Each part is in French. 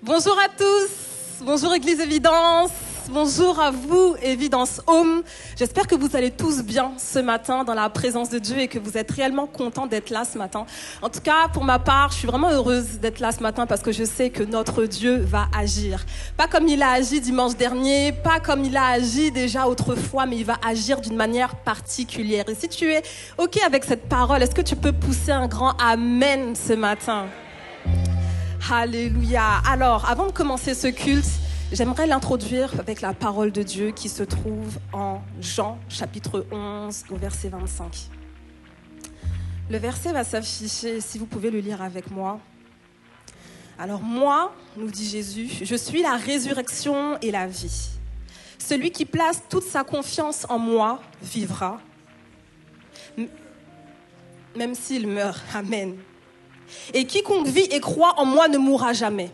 Bonjour à tous, bonjour Église Évidence, bonjour à vous Évidence Home. J'espère que vous allez tous bien ce matin dans la présence de Dieu et que vous êtes réellement contents d'être là ce matin. En tout cas, pour ma part, je suis vraiment heureuse d'être là ce matin parce que je sais que notre Dieu va agir. Pas comme il a agi dimanche dernier, pas comme il a agi déjà autrefois, mais il va agir d'une manière particulière. Et si tu es OK avec cette parole, est-ce que tu peux pousser un grand Amen ce matin ? Alléluia. Alors, avant de commencer ce culte, j'aimerais l'introduire avec la parole de Dieu qui se trouve en Jean, chapitre 11, au verset 25. Le verset va s'afficher, si vous pouvez le lire avec moi. Alors moi, nous dit Jésus, je suis la résurrection et la vie. Celui qui place toute sa confiance en moi vivra, même s'il meurt. Amen. Et quiconque vit et croit en moi ne mourra jamais.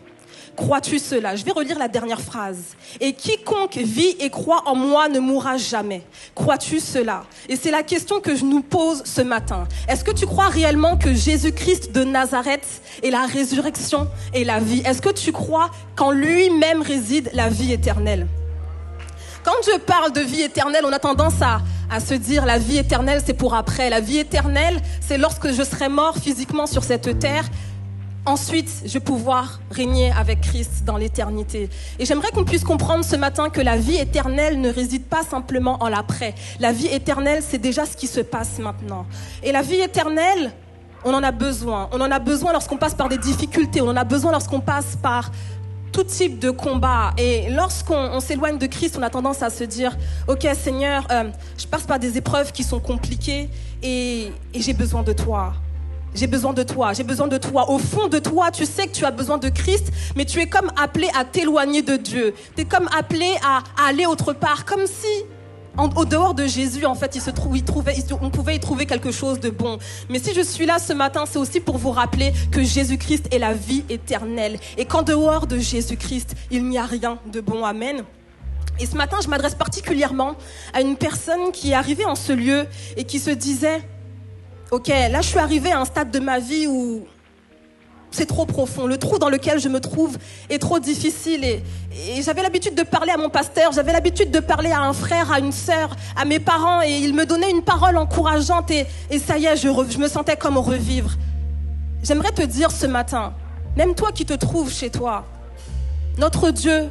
Crois-tu cela ? Je vais relire la dernière phrase. Et quiconque vit et croit en moi ne mourra jamais. Crois-tu cela ? Et c'est la question que je nous pose ce matin. Est-ce que tu crois réellement que Jésus-Christ de Nazareth est la résurrection et la vie ? Est-ce que tu crois qu'en lui-même réside la vie éternelle ? Quand Dieu parle de vie éternelle, on a tendance à se dire la vie éternelle, c'est pour après. La vie éternelle, c'est lorsque je serai mort physiquement sur cette terre. Ensuite, je vais pouvoir régner avec Christ dans l'éternité. Et j'aimerais qu'on puisse comprendre ce matin que la vie éternelle ne réside pas simplement en l'après. La vie éternelle, c'est déjà ce qui se passe maintenant. Et la vie éternelle, on en a besoin. On en a besoin lorsqu'on passe par des difficultés. On en a besoin lorsqu'on passe par tout type de combat. Et lorsqu'on s'éloigne de Christ, on a tendance à se dire « Ok Seigneur, je passe par des épreuves qui sont compliquées et j'ai besoin de toi. J'ai besoin de toi, j'ai besoin de toi. » Au fond de toi, tu sais que tu as besoin de Christ, mais tu es comme appelé à t'éloigner de Dieu. Tu es comme appelé à aller autre part, comme si au dehors de Jésus, en fait, on pouvait y trouver quelque chose de bon. Mais si je suis là ce matin, c'est aussi pour vous rappeler que Jésus-Christ est la vie éternelle. Et qu'en dehors de Jésus-Christ, il n'y a rien de bon. Amen. Et ce matin, je m'adresse particulièrement à une personne qui est arrivée en ce lieu et qui se disait « Ok, là, je suis arrivée à un stade de ma vie où c'est trop profond. Le trou dans lequel je me trouve est trop difficile. Et j'avais l'habitude de parler à mon pasteur, j'avais l'habitude de parler à un frère, à une sœur, à mes parents. Et ils me donnaient une parole encourageante. Et ça y est, je me sentais comme revivre. J'aimerais te dire ce matin, même toi qui te trouves chez toi, notre Dieu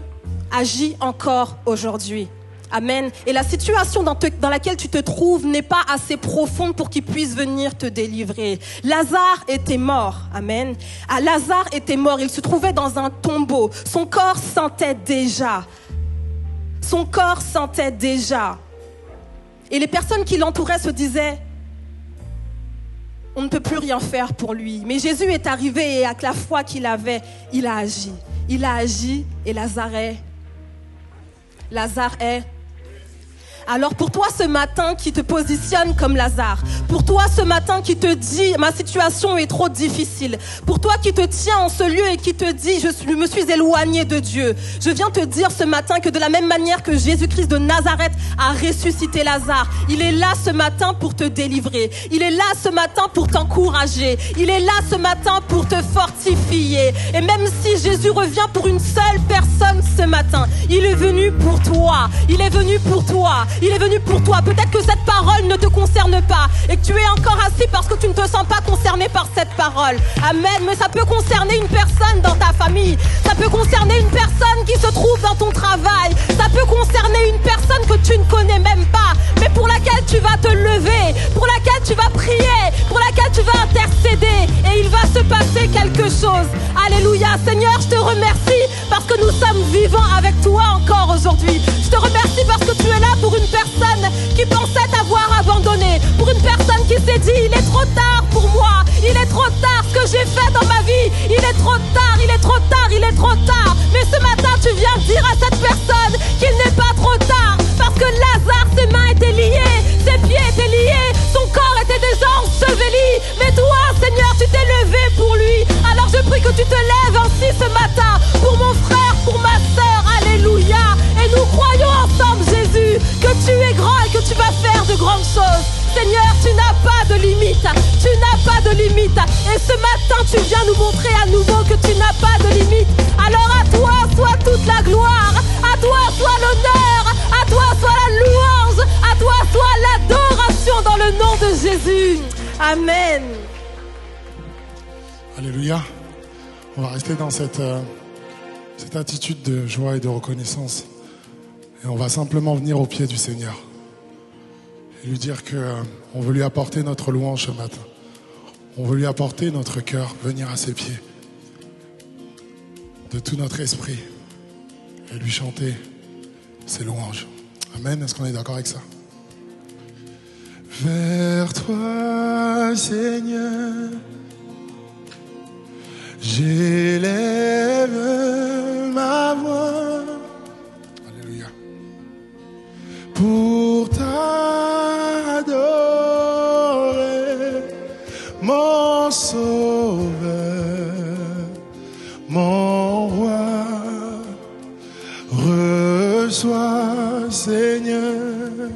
agit encore aujourd'hui. Amen. Et la situation dans laquelle tu te trouves n'est pas assez profonde pour qu'il puisse venir te délivrer. Lazare était mort. Amen. Lazare était mort. Il se trouvait dans un tombeau. Son corps sentait déjà. Son corps sentait déjà. Et les personnes qui l'entouraient se disaient, on ne peut plus rien faire pour lui. Mais Jésus est arrivé et avec la foi qu'il avait, il a agi. Il a agi et Lazare est. Alors pour toi ce matin qui te positionne comme Lazare, pour toi ce matin qui te dit ma situation est trop difficile, pour toi qui te tiens en ce lieu et qui te dit je me suis éloigné de Dieu, je viens te dire ce matin que de la même manière que Jésus-Christ de Nazareth a ressuscité Lazare, il est là ce matin pour te délivrer, il est là ce matin pour t'encourager, il est là ce matin pour te fortifier. Et même si Jésus revient pour une seule personne ce matin, il est venu pour toi, il est venu pour toi. Il est venu pour toi. Peut-être que cette parole ne te concerne pas et que tu es encore assis parce que tu ne te sens pas concerné par cette parole. Amen. Mais ça peut concerner une personne dans ta famille. Ça peut concerner une personne qui se trouve dans ton travail. Ça peut concerner une personne que tu ne connais même pas, mais pour laquelle tu vas te lever, pour laquelle tu vas prier, pour laquelle tu vas intercéder et il va se passer quelque chose. Alléluia. Seigneur, je te remercie parce que nous sommes vivants avec toi encore aujourd'hui. Je te remercie parce que tu es là pour une personne qui pensait t'avoir abandonné, pour une personne qui s'est dit il est trop tard pour moi, il est trop tard ce que j'ai fait dans ma vie, il est trop tard, il est trop tard, il est trop tard. Mais ce matin tu viens dire à cette personne qu'il n'est pas trop tard, parce que Lazare, ses mains étaient liées, ses pieds étaient liés, son corps était déjà enseveli, mais toi Seigneur tu t'es levé pour lui. Alors je prie que tu te lèves ainsi ce matin pour mon frère, pour ma sœur. Alléluia. Et nous croyons ensemble Jésus que tu es grand et que tu vas faire de grandes choses. Seigneur, tu n'as pas de limite, tu n'as pas pas de limite. Et ce matin, tu viens nous montrer à nouveau que tu n'as pas de limite. Alors à toi soit toute la gloire, à toi soit l'honneur, à toi soit la louange, à toi soit l'adoration dans le nom de Jésus. Amen. Alléluia. On va rester dans cette attitude de joie et de reconnaissance. Et on va simplement venir au pied du Seigneur. Et lui dire qu'on veut lui apporter notre louange ce matin. On veut lui apporter notre cœur, venir à ses pieds. De tout notre esprit. Et lui chanter ses louanges. Amen. Est-ce qu'on est d'accord avec ça? Vers toi, Seigneur, j'élève ma voix. Alléluia. Pour t'adorer, mon Sauveur, mon Roi. Reçois, Seigneur,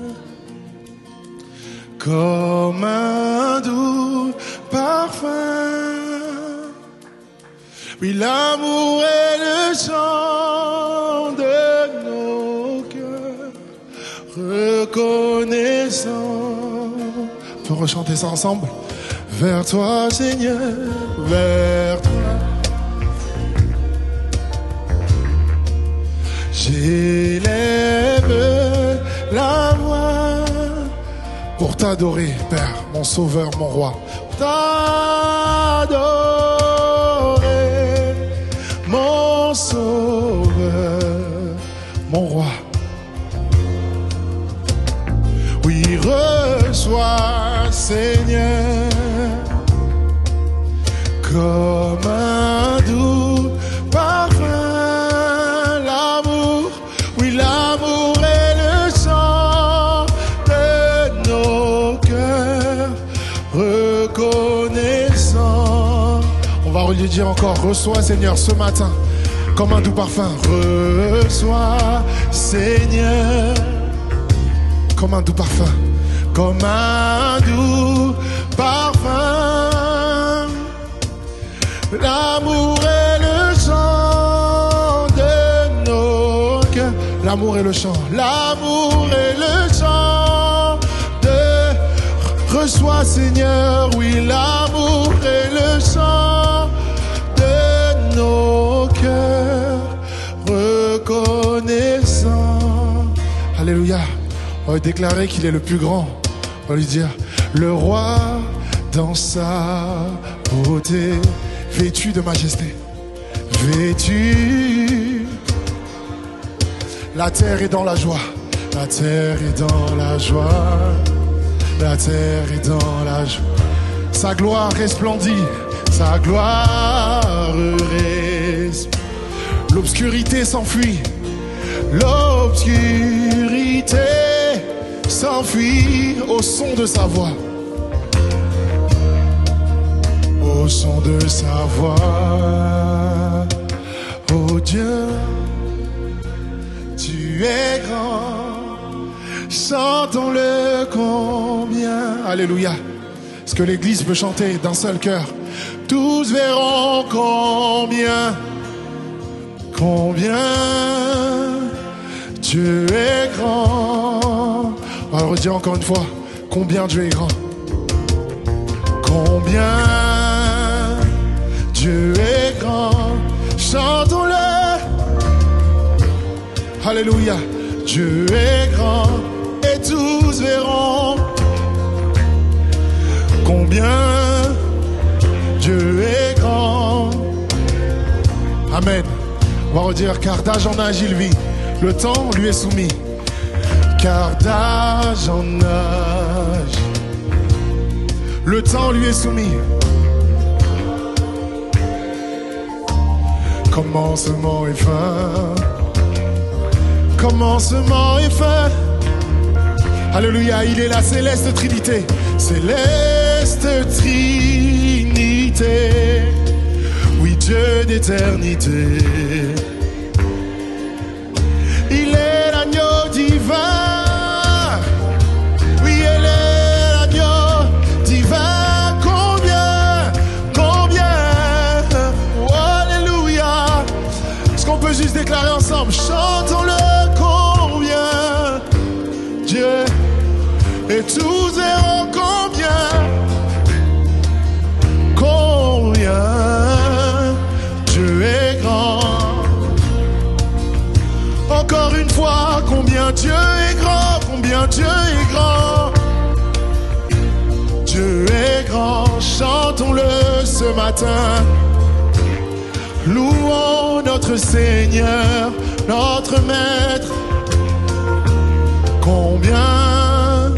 comme un doux parfum. Oui, l'amour est le chant de nos cœurs, reconnaissant. On peut rechanter ça ensemble. Vers toi, Seigneur, vers toi. J'élève la voix pour t'adorer, Père, mon Sauveur, mon Roi. Pour t'adorer, mon Sauveur, mon Roi. Oui, reçois, Seigneur, comme un doux parfum. L'amour, oui, l'amour est le chant de nos cœurs, reconnaissant. On va lui dire encore, reçois, Seigneur, ce matin, comme un doux parfum. Reçois, Seigneur, comme un doux parfum, comme un doux parfum. L'amour est le chant de nos cœurs. L'amour est le chant. L'amour est le chant de... Reçois, Seigneur, oui, l'amour est le chant de nos cœurs, reconnaissant. Alléluia. On va déclarer qu'il est le plus grand. On va lui dire, le roi dans sa beauté, vêtu de majesté, vêtu. La terre est dans la joie, la terre est dans la joie, la terre est dans la joie. Sa gloire resplendit, sa gloire resplendir. L'obscurité s'enfuit, l'obscurité s'enfuit au son de sa voix. Au son de sa voix, oh Dieu, tu es grand, chantons-le combien. Alléluia. Est-ce que l'Église peut chanter d'un seul cœur? Tous verront combien, combien Dieu est grand. On va le redire encore une fois, combien Dieu est grand. Combien Dieu est grand, chantons-le. Alléluia. Dieu est grand et tous verront combien Dieu est grand. Amen. On va redire, car d'âge en âge il vit, le temps lui est soumis. Car d'âge en âge, le temps lui est soumis. Commencement et fin, commencement et fin. Alléluia, il est la céleste Trinité, céleste Trinité. Oui, Dieu d'éternité. Il est l'agneau divin. Oui, il est l'agneau divin. Combien déclarer ensemble. Chantons-le combien Dieu et tous verront combien Dieu est grand. Encore une fois, combien Dieu est grand, combien Dieu est grand. Dieu est grand, chantons-le ce matin. Louons notre Seigneur, notre Maître. Combien.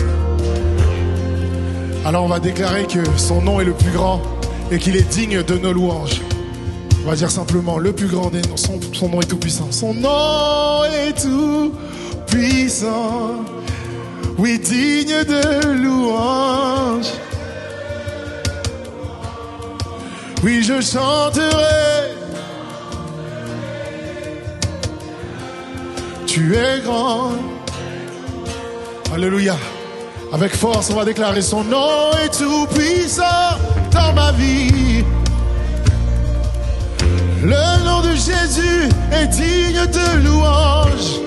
Alors on va déclarer que son nom est le plus grand et qu'il est digne de nos louanges. On va dire simplement le plus grand des noms, son nom est tout puissant. Son nom est tout puissant, oui, digne de louange. Oui, je chanterai. Tu es grand. Alléluia. Avec force, on va déclarer son nom est tout puissant dans ma vie. Le nom de Jésus est digne de louange.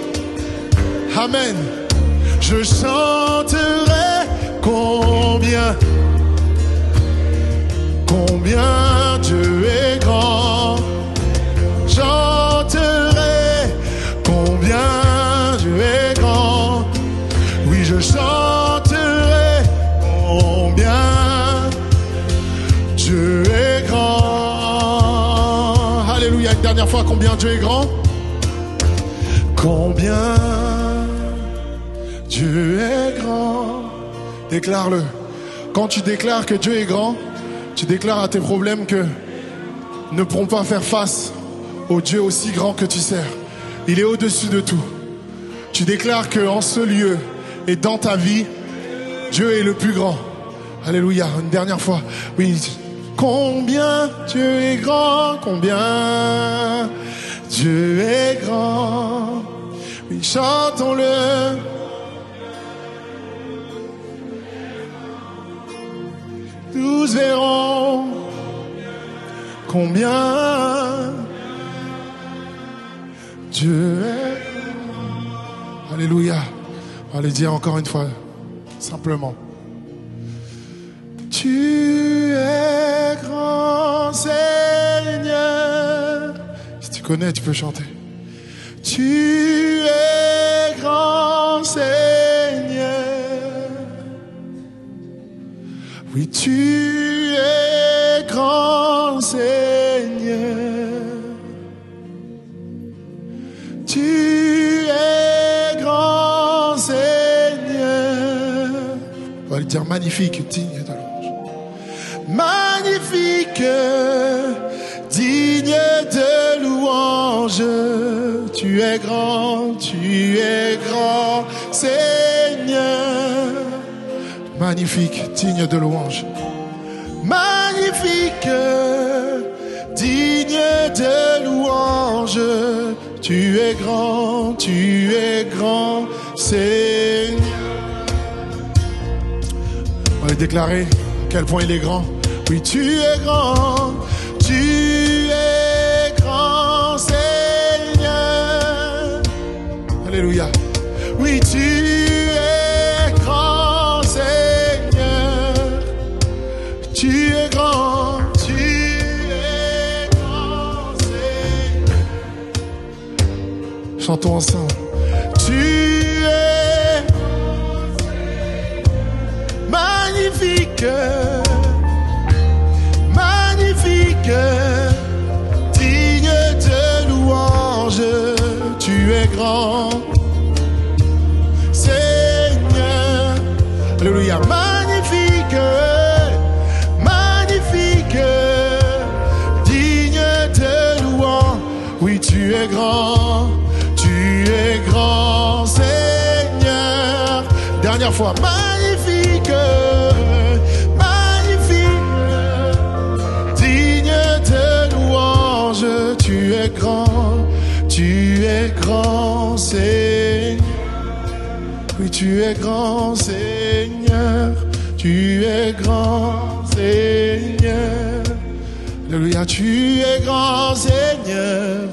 Amen. Je chanterai combien Dieu est grand. Chanterai combien Dieu est grand. Oui, je chanterai combien Dieu est grand. Alléluia, une dernière fois, combien Dieu est grand. Combien Dieu est grand. Déclare-le. Quand tu déclares que Dieu est grand, tu déclares à tes problèmes que ne pourront pas faire face au Dieu aussi grand que tu sers. Il est au-dessus de tout. Tu déclares qu'en ce lieu et dans ta vie, Dieu est le plus grand. Alléluia. Une dernière fois. Oui. Combien Dieu est grand, combien Dieu est grand. Oui, chantons-le. Tous verront combien Dieu est. Alléluia. On va le dire encore une fois, simplement. Tu es grand Seigneur. Si tu connais, tu peux chanter. Tu es grand Seigneur. Oui, tu es grand Seigneur. Tu es grand Seigneur. On va lui dire magnifique, digne de louange. Magnifique, digne de louange. Tu es grand Seigneur. Magnifique, digne de louange. Magnifique, digne de louange. Tu es grand Seigneur. On va déclarer à quel point il est grand. Oui, tu es grand Seigneur. Alléluia. Oui, tu es grand Seigneur. Tu es grand Seigneur. Chantons ensemble. Tu es magnifique. Magnifique, digne de louange, tu es grand Seigneur. Alléluia. Magnifique, magnifique, digne de louange. Oui, tu es grand Seigneur. Dernière fois, magnifique. Tu es grand Seigneur. Oui, tu es grand Seigneur. Tu es grand Seigneur. Alléluia, tu es grand Seigneur.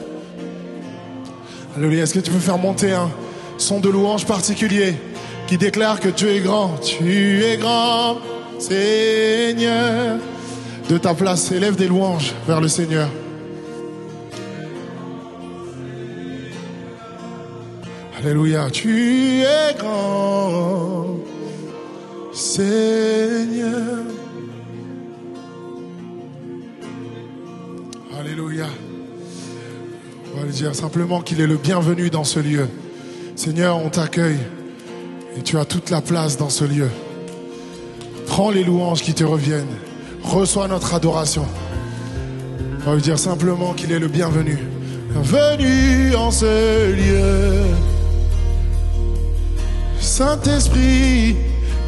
Alléluia. Est-ce que tu peux faire monter un son de louange particulier qui déclare que tu es grand? Tu es grand, Seigneur. De ta place, élève des louanges vers le Seigneur. Alléluia. Tu es grand, Seigneur. Alléluia. On va lui dire simplement qu'il est le bienvenu dans ce lieu. Seigneur, on t'accueille et tu as toute la place dans ce lieu. Prends les louanges qui te reviennent. Reçois notre adoration. On va lui dire simplement qu'il est le bienvenu. Bienvenue en ce lieu. Saint-Esprit,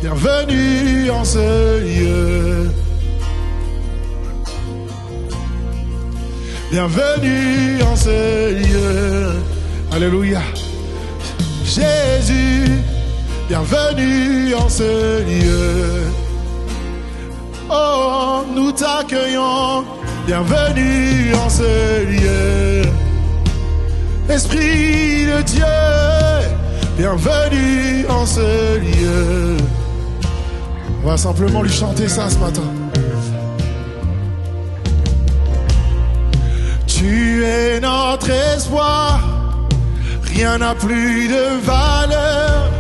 bienvenue en ce lieu. Bienvenue en ce lieu. Alléluia. Jésus, bienvenue en ce lieu. Oh, nous t'accueillons. Bienvenue en ce lieu. Esprit de Dieu, bienvenue en ce lieu. On va simplement lui chanter ça ce matin. Tu es notre espoir, rien n'a plus de valeur,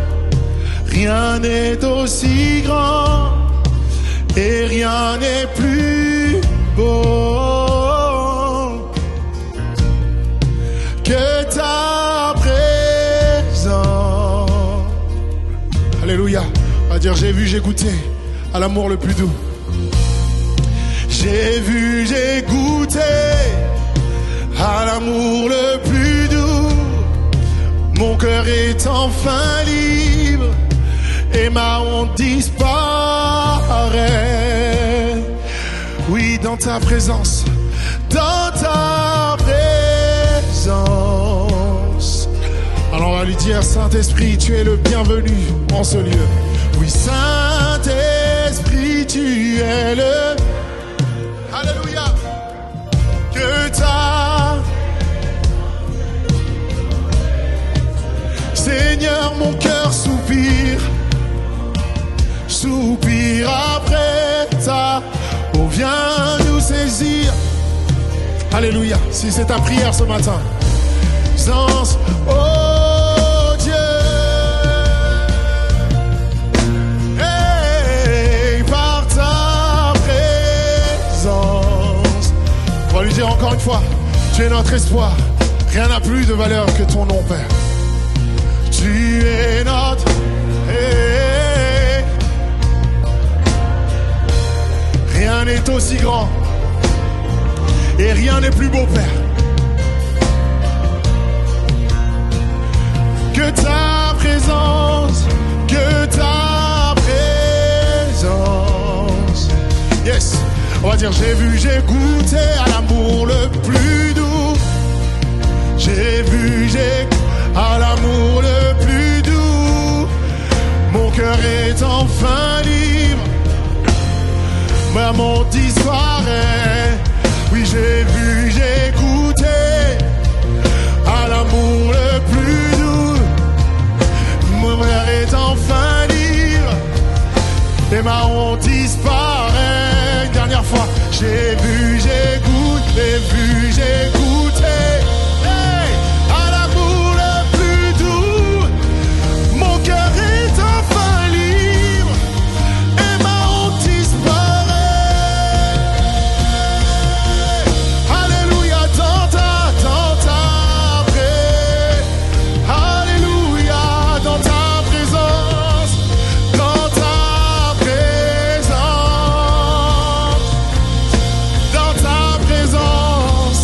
rien n'est aussi grand et rien n'est plus beau que ta présence. Alléluia. On va dire j'ai vu, j'ai goûté à l'amour le plus doux. J'ai vu, j'ai goûté à l'amour le plus doux. Mon cœur est enfin libre et ma honte disparaît. Oui, dans ta présence, dans ta présence. Alors on va lui dire, Saint-Esprit, tu es le bienvenu en ce lieu. Oui, Saint-Esprit, tu es le... Alléluia. Que ta... Seigneur, mon cœur soupire, soupire après ta... Oh, viens nous saisir. Alléluia. Si c'est ta prière ce matin. Sans... Oh Dieu. Hey, par ta présence. On va lui dire encore une fois. Tu es notre espoir. Rien n'a plus de valeur que ton nom, Père. Tu es notre... Hey. Rien n'est aussi grand. Et rien n'est plus beau, Père. Que ta présence, que ta présence. Yes. On va dire j'ai vu, j'ai goûté à l'amour le plus doux. J'ai vu, j'ai à l'amour le plus doux. Mon cœur est enfin libre. Ma honte disparaît. Oui, j'ai vu, j'ai goûté à l'amour le plus doux. Mon cœur est enfin libre et ma honte disparaît. Une dernière fois, j'ai vu, j'ai goûté, vu, j'ai goûté. Hey, à l'amour le plus doux. Mon cœur est enfin libre et ma honte disparaît. Alléluia, dans ta Alléluia, dans ta présence, dans ta présence, dans ta présence.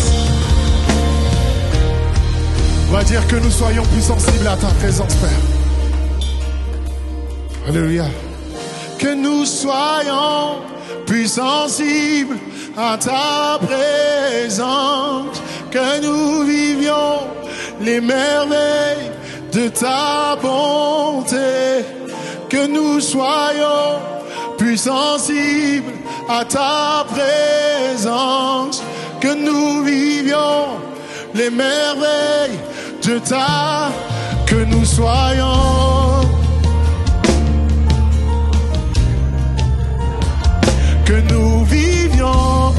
On va dire que nous soyons plus sensibles à ta présence, Père. Alléluia. Que nous soyons plus sensibles à ta présence, que nous vivions les merveilles de ta bonté, que nous soyons plus sensibles à ta présence, que nous vivions les merveilles de ta que nous soyons, que nous vivions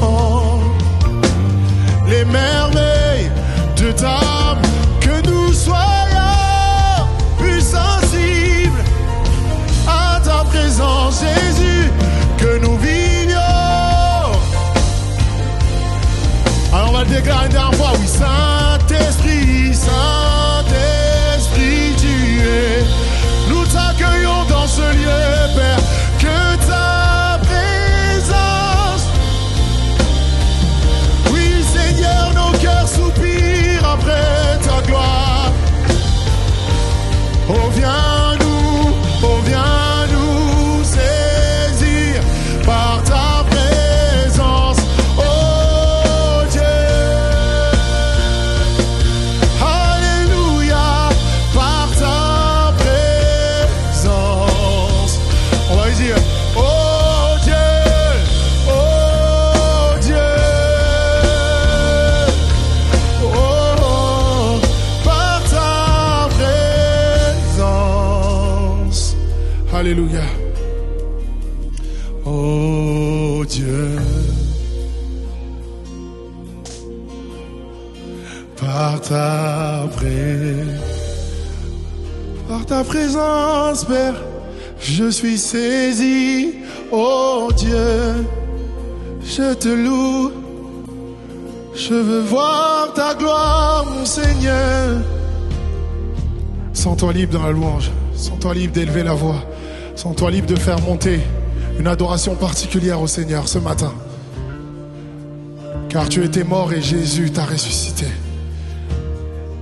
les merveilles de ta, que nous soyons plus sensibles à ta présence, Jésus, que nous vivions. Alors on va le déclarer une dernière fois, oui, Saint-Esprit, Saint-Esprit, tu es. Nous t'accueillons dans ce lieu, Père, que ta présence. Oui, Seigneur, nos cœurs soupirent après ta gloire. Oh, viens nous saisir par ta présence. Oh Dieu, alléluia, par ta présence. On va dire, oh Dieu, oh Dieu, oh, par ta présence. Alléluia. Oh Dieu, par ta présence, Père, je suis saisi. Oh Dieu, je te loue. Je veux voir ta gloire, mon Seigneur. Sens-toi libre dans la louange. Sens-toi libre d'élever la voix. Sens-toi libre de faire monter une adoration particulière au Seigneur ce matin. Car tu étais mort et Jésus t'a ressuscité.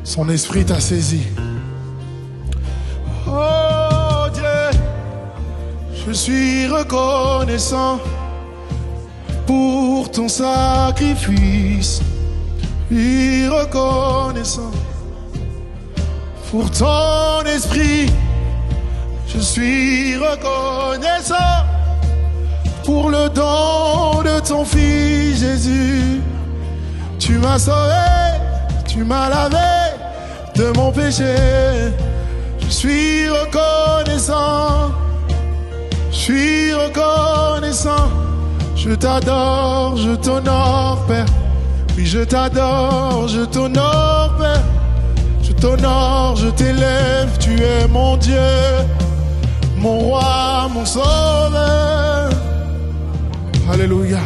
Son esprit t'a saisi. Oh Dieu, je suis reconnaissant pour ton sacrifice. Je suis reconnaissant pour ton esprit. Je suis reconnaissant pour le don de ton Fils Jésus. Tu m'as sauvé, tu m'as lavé de mon péché. Je suis reconnaissant, je suis reconnaissant. Je t'adore, je t'honore, Père. Oui, je t'adore, je t'honore, Père. Je t'honore, je t'élève, tu es mon Dieu, mon roi, mon sauveur. Alléluia.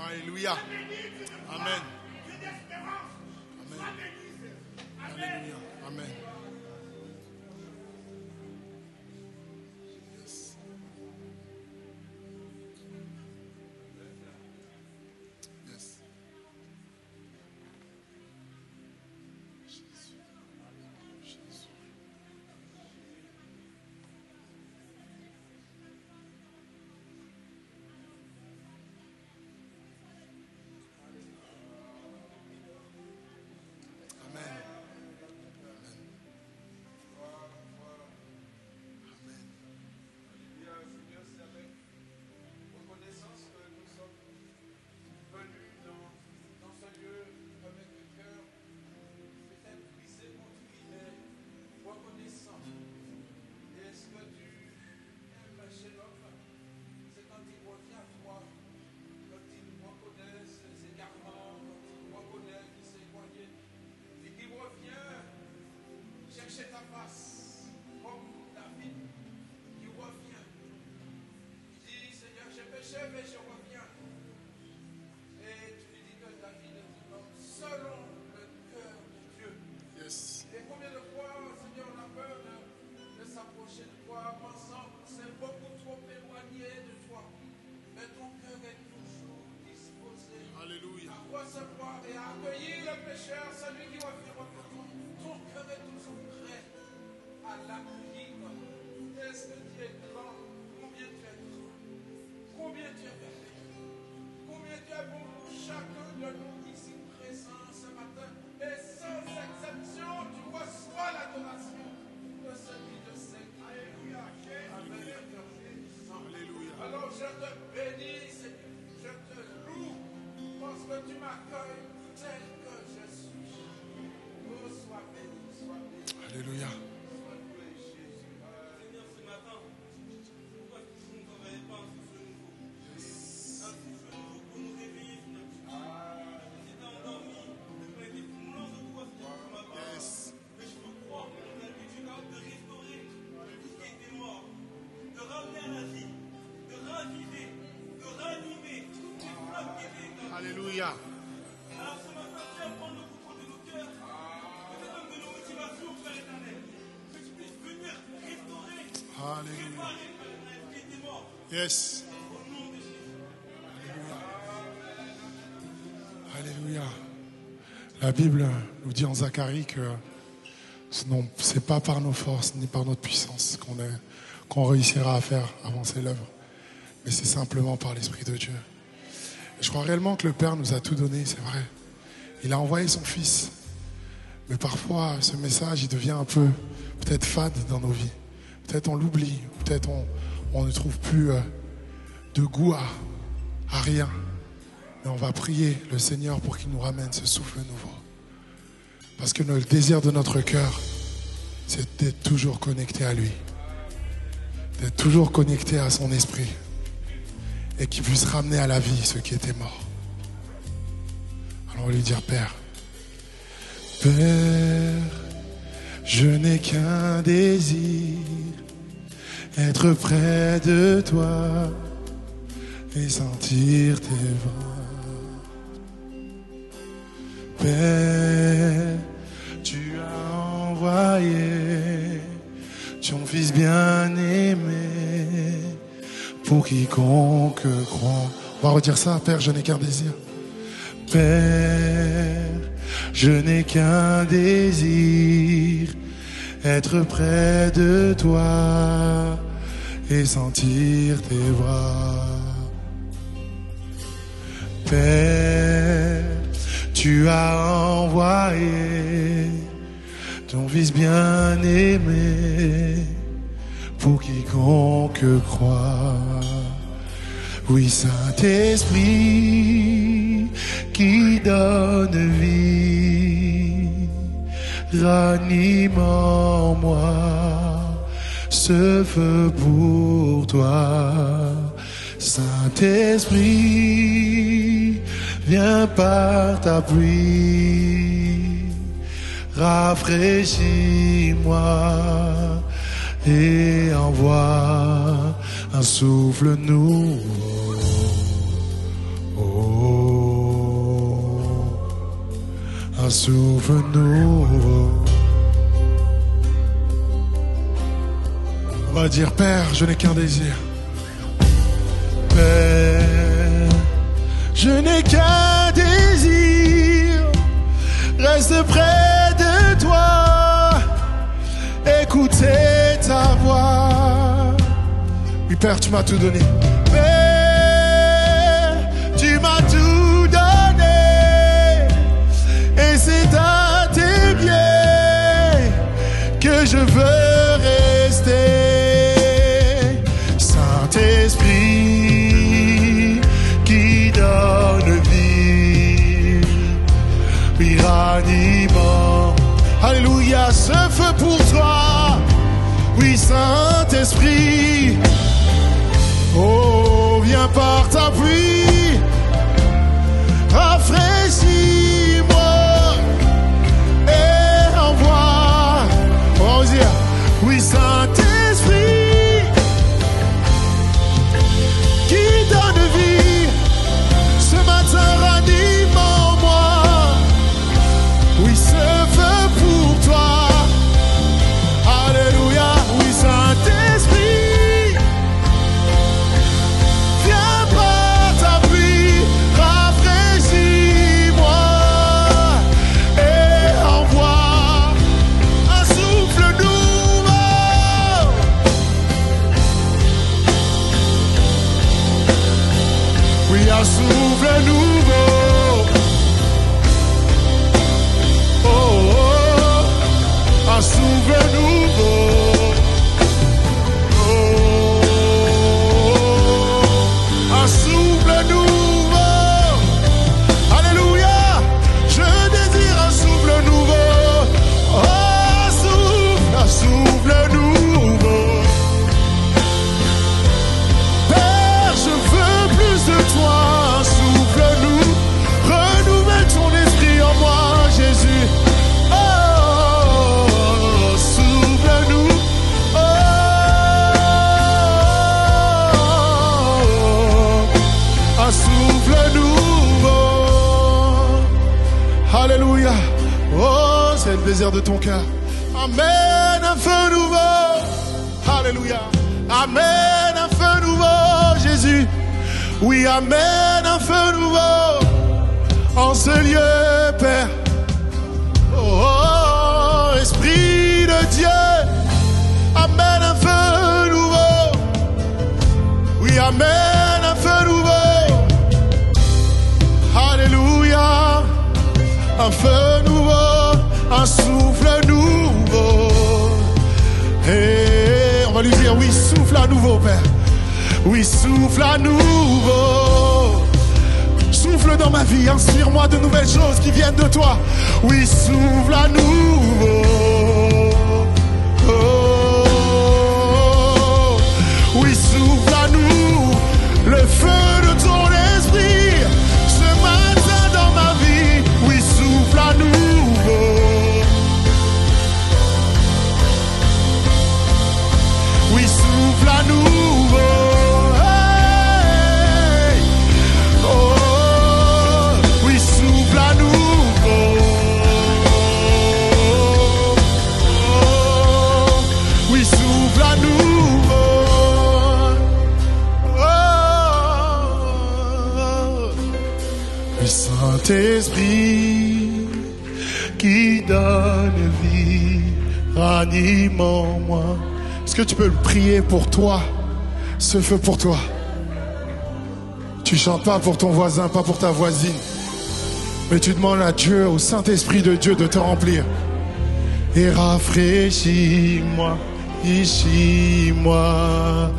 Alléluia. Amen. Alléluia. Amen. Yes. Yes. Jésus. Jésus. Amen. pécheur, celui qui va faire votre ton cœur est toujours prêt à l'accueillir. Est-ce que tu es grand? Combien tu es grand? Combien tu es merveilleux? Combien tu es bon pour chacun de nous ici présents ce matin? Et sans exception, tu reçois l'adoration de celui de saint. Alléluia. Alléluia. Alors je te bénis, Seigneur. Je te loue parce que tu m'accueilles tel que je suis. Oh, sois béni, sois béni. Alléluia. Sois loué, Jésus. Seigneur, ce matin, pourquoi est-ce que vous ne travaillez pas un souffle nouveau? Un souffle nouveau pour nous réveiller, Seigneur. On s'était endormi, on était moulants de toi, Seigneur, ce matin. Mais je peux croire que tu es capable de restaurer tout ce qui était mort, de ramener à la vie, de raviver, de ranimer les flammes qui étaient éteintes. Alléluia. Alors ce matin, viens prendre le contrôle de nos cœurs, peut-être même de nos motivations, Père éternel, que tu puisses venir restaurer, Alléluia. réparer, Père éternel, ce qui était mort. Yes. Au nom de Jésus. Alléluia. La Bible nous dit en Zacharie que ce n'est pas par nos forces ni par notre puissance qu'on réussira à faire avancer l'œuvre, mais c'est simplement par l'Esprit de Dieu. Et je crois réellement que le Père nous a tout donné, c'est vrai. Il a envoyé son Fils. Mais parfois, ce message, il devient un peu peut-être fade dans nos vies. Peut-être on l'oublie, peut-être on ne trouve plus de goût à rien. Mais on va prier le Seigneur pour qu'il nous ramène ce souffle nouveau. Parce que le désir de notre cœur, c'est d'être toujours connecté à lui. D'être toujours connecté à son esprit. Et qu'il puisse ramener à la vie ceux qui étaient morts. Alors on va lui dire, Père, je n'ai qu'un désir, être près de toi et sentir tes bras. Père, tu as envoyé ton Fils bien-aimé pour quiconque croit. On va redire ça, Père, je n'ai qu'un désir. Père, je n'ai qu'un désir, être près de toi et sentir tes bras. Père, tu as envoyé ton Fils bien-aimé pour quiconque croit. Oui, Saint-Esprit qui donne vie, ranime en moi ce feu pour toi. Saint-Esprit, viens par ta pluie, rafraîchis-moi et envoie un souffle nouveau. Un souffle nouveau. On va dire, Père, je n'ai qu'un désir. Père, je n'ai qu'un désir, reste près de toi, écouter ta voix. Oui, Père, tu m'as tout donné. Père, tu m'as tout donné, et c'est à tes pieds que je veux rester. Saint-Esprit qui donne vie, puis ranimant. Alléluia, ce feu pour toi. Oui, Saint-Esprit, oh, viens par ta pluie, rafraîchis-moi et envoie. On va dire, oui, Saint-Esprit qui donne vie, ce matin ranime en moi. Oui, ce feu pour toi. Alléluia, oui, Saint-Esprit Oui, un souffle nouveau. Oh, oh, un souffle nouveau. Oh, un souffle nouveau. Alléluia. Je désire un souffle nouveau. Oh, un souffle nouveau. Père, je veux plus de toi. Un souffle nouveau. Renouvelle ton esprit en moi, Jésus. Oh, souffle-nous. Oh, un souffle nouveau. Alléluia. Oh, c'est le désir de ton cœur. Amen, un feu nouveau. Alléluia. Amen, un feu nouveau, Jésus. Oui, amen, un feu nouveau. En ce lieu, Père. Oh, oh, Esprit de Dieu, amène un feu nouveau. Oui, amène un feu nouveau. Alléluia. Un feu nouveau, un souffle nouveau. Et on va lui dire, oui, souffle à nouveau, Père. Oui, souffle à nouveau. Souffle dans ma vie, inspire-moi de nouvelles choses qui viennent de toi. Oui, souffle à nouveau. Oh, oui, souffle à nous le feu de ton esprit ce matin dans ma vie. Oui, souffle à nouveau. Oui, souffle à nouveau. Saint-Esprit qui donne vie, ranime en moi. Est-ce que tu peux le prier pour toi, ce feu pour toi? Tu chantes pas pour ton voisin, pas pour ta voisine, mais tu demandes à Dieu, au Saint-Esprit de Dieu de te remplir. Et rafraîchis-moi, ici-moi,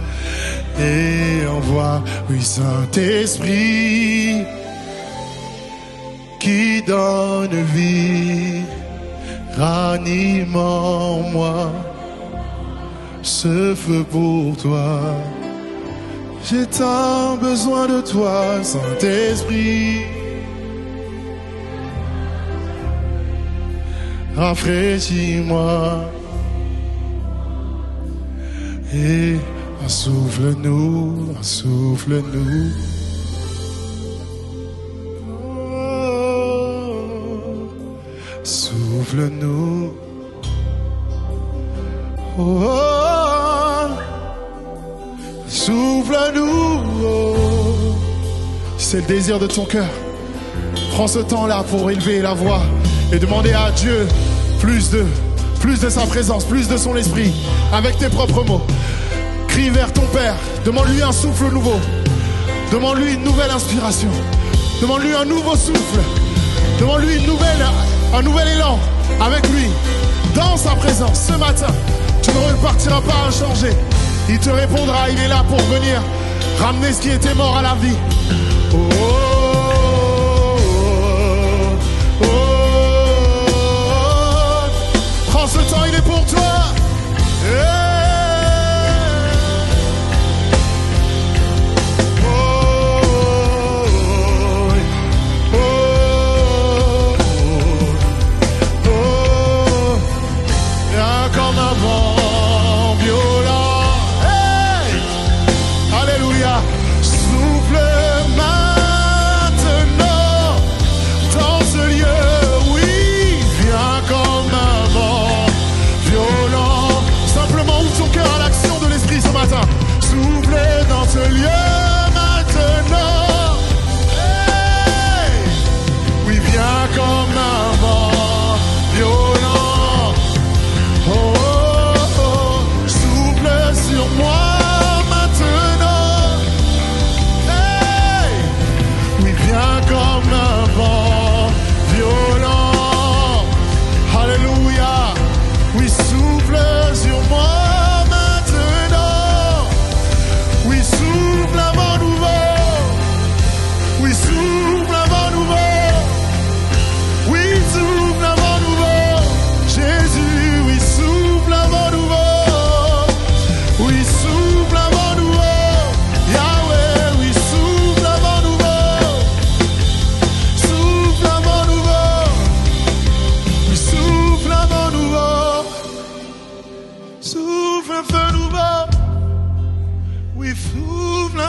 et envoie, oui, Saint-Esprit qui donne vie, ranime en moi ce feu pour toi. J'ai tant besoin de toi, Saint-Esprit. Rafraîchis-moi et souffle-nous, souffle-nous. Souffle-nous. Oh, souffle-nous. Oh. C'est le désir de ton cœur. Prends ce temps-là pour élever la voix et demander à Dieu plus de sa présence, plus de son esprit, avec tes propres mots. Crie vers ton Père. Demande-lui un souffle nouveau. Demande-lui une nouvelle inspiration. Demande-lui un nouveau souffle. Demande-lui un nouvel élan avec lui, dans sa présence. Ce matin, tu ne repartiras pas inchangé. Il te répondra, il est là pour venir ramener ce qui était mort à la vie. Oh, oh, oh, oh. Prends ce temps, il est pour toi. Yeah. Simplement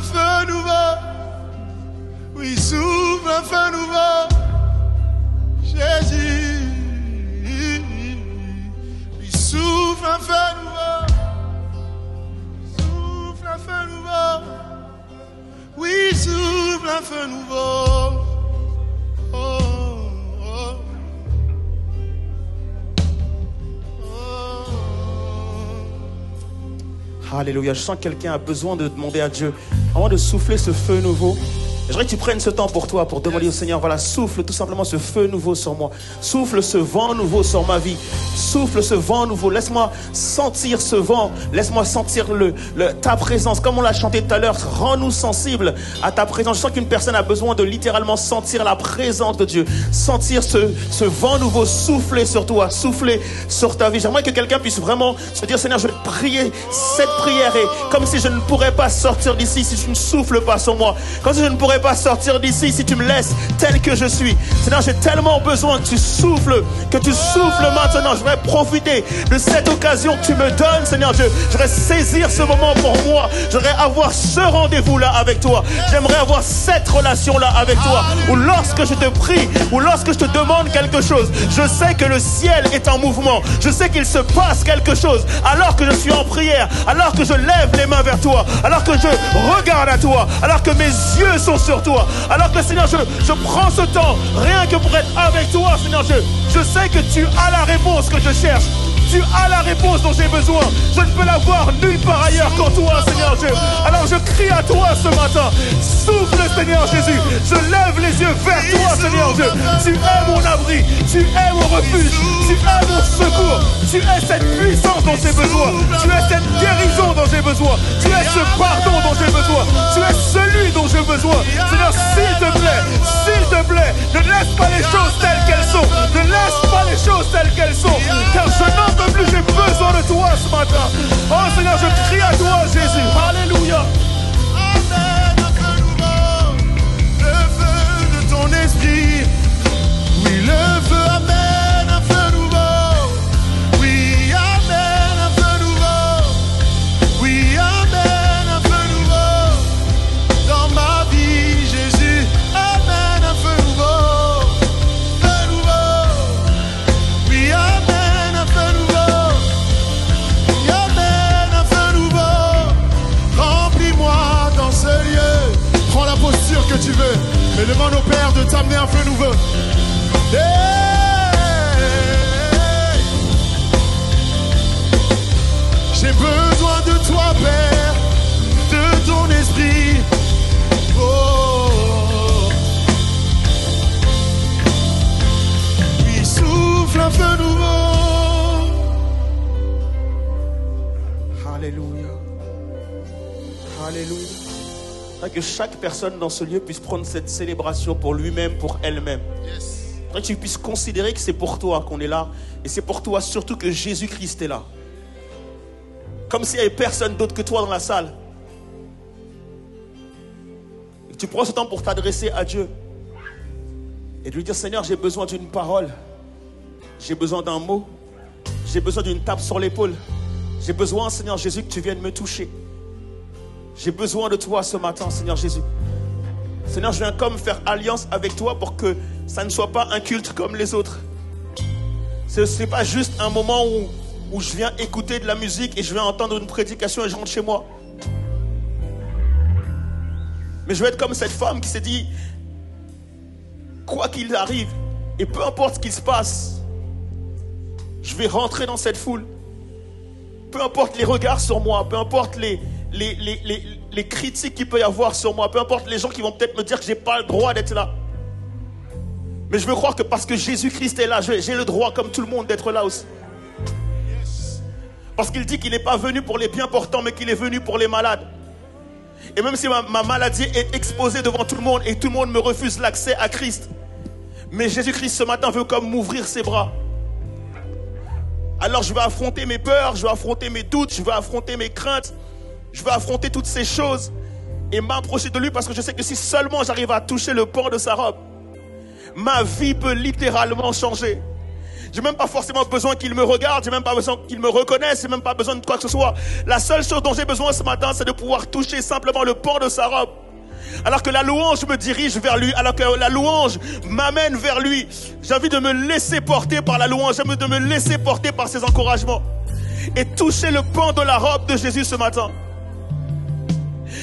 feu nouveau. Oui, souffle un feu nouveau. Jésus. Oui, souffle un feu nouveau. Souffle un feu nouveau. Oui, souffle un feu nouveau. Oh, oh. Alléluia. Je sens que quelqu'un a besoin de demander à Dieu, avant de souffler ce feu nouveau. J'aimerais que tu prennes ce temps pour toi, pour demander au Seigneur, voilà, souffle tout simplement ce feu nouveau sur moi. Souffle ce vent nouveau sur ma vie. Souffle ce vent nouveau. Laisse-moi sentir ce vent. Laisse-moi sentir ta présence. Comme on l'a chanté tout à l'heure, rends-nous sensibles à ta présence. Je sens qu'une personne a besoin de littéralement sentir la présence de Dieu. Sentir ce vent nouveau souffler sur toi, souffler sur ta vie. J'aimerais que quelqu'un puisse vraiment se dire, Seigneur, je vais prier cette prière. Et comme si je ne pourrais pas sortir d'ici si tu ne souffles pas sur moi. Comme si je ne pourrais pas sortir d'ici si tu me laisses tel que je suis. Seigneur, j'ai tellement besoin que tu souffles maintenant. Je voudrais profiter de cette occasion que tu me donnes, Seigneur. Je voudrais saisir ce moment pour moi. Je voudrais avoir ce rendez-vous-là avec toi. J'aimerais avoir cette relation-là avec toi. Ou lorsque je te prie, ou lorsque je te demande quelque chose, je sais que le ciel est en mouvement. Je sais qu'il se passe quelque chose alors que je suis en prière, alors que je lève les mains vers toi, alors que je regarde à toi, alors que mes yeux sont sur toi, alors que Seigneur, je prends ce temps rien que pour être avec toi, Seigneur. Je sais que tu as la réponse que je cherche. Tu as la réponse dont j'ai besoin. Je ne peux l'avoir nulle part ailleurs qu'en toi, Seigneur Dieu. Alors je crie à toi ce matin. Souffle, Seigneur Jésus. Je lève les yeux vers toi, Seigneur Dieu. Tu es mon abri. Tu es mon refuge. Tu es mon secours. Tu es cette puissance dont j'ai besoin. Tu es cette guérison dont j'ai besoin. Tu es ce pardon dont j'ai besoin. Tu es celui dont j'ai besoin. Seigneur, s'il te plaît, ne laisse pas les choses telles qu'elles sont. Ne laisse pas les choses telles qu'elles sont. Car je n'en peux plus, j'ai besoin de toi ce matin. Oh Seigneur, je crie à toi, Jésus. Alléluia. Amen, un feu nouveau. Le feu de ton esprit. Oui, le feu, amen, un feu nouveau. Oui, amen, un feu nouveau. Oui, amen, un feu nouveau. Dans ma vie, Jésus, amen, un feu nouveau. Feu nouveau. Oui, amen, un feu nouveau. Oui, amen, un feu nouveau. Remplis-moi dans ce lieu. Prends la posture que tu veux et demande au Père de t'amener un feu nouveau. J'ai besoin de toi, Père, de ton esprit. Oh. Oui, souffle un feu nouveau. Alléluia. Alléluia. Que chaque personne dans ce lieu puisse prendre cette célébration pour lui-même, pour elle-même. Que tu puisses considérer que c'est pour toi qu'on est là. Et c'est pour toi surtout que Jésus-Christ est là. Comme s'il n'y avait personne d'autre que toi dans la salle. Et tu prends ce temps pour t'adresser à Dieu. Et de lui dire, Seigneur, j'ai besoin d'une parole. J'ai besoin d'un mot. J'ai besoin d'une tape sur l'épaule. J'ai besoin, Seigneur Jésus, que tu viennes me toucher. J'ai besoin de toi ce matin, Seigneur Jésus. Seigneur, je viens comme faire alliance avec toi pour que ça ne soit pas un culte comme les autres. Ce n'est pas juste un moment où je viens écouter de la musique et je viens entendre une prédication et je rentre chez moi. Mais je veux être comme cette femme qui s'est dit, quoi qu'il arrive, et peu importe ce qui se passe, je vais rentrer dans cette foule. Peu importe les regards sur moi, peu importe les critiques qu'il peut y avoir sur moi, peu importe les gens qui vont peut-être me dire que je n'ai pas le droit d'être là. Mais je veux croire que parce que Jésus-Christ est là, j'ai le droit comme tout le monde d'être là aussi. Parce qu'il dit qu'il n'est pas venu pour les bien portants, mais qu'il est venu pour les malades. Et même si ma maladie est exposée devant tout le monde et tout le monde me refuse l'accès à Christ, mais Jésus-Christ ce matin veut comme m'ouvrir ses bras. Alors je vais affronter mes peurs, je vais affronter mes doutes, je vais affronter mes craintes, je vais affronter toutes ces choses et m'approcher de lui parce que je sais que si seulement j'arrive à toucher le pan de sa robe, ma vie peut littéralement changer. J'ai même pas forcément besoin qu'il me regarde, j'ai même pas besoin qu'il me reconnaisse, j'ai même pas besoin de quoi que ce soit. La seule chose dont j'ai besoin ce matin, c'est de pouvoir toucher simplement le pan de sa robe. Alors que la louange me dirige vers lui, alors que la louange m'amène vers lui. J'ai envie de me laisser porter par la louange, j'ai envie de me laisser porter par ses encouragements. Et toucher le pan de la robe de Jésus ce matin.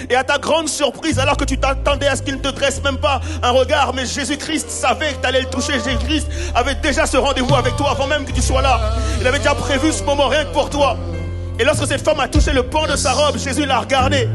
Et à ta grande surprise, alors que tu t'attendais à ce qu'il ne te dresse même pas un regard, mais Jésus-Christ savait que tu allais le toucher. Jésus-Christ avait déjà ce rendez-vous avec toi avant même que tu sois là. Il avait déjà prévu ce moment rien que pour toi. Et lorsque cette femme a touché le pan de sa robe, Jésus l'a regardé.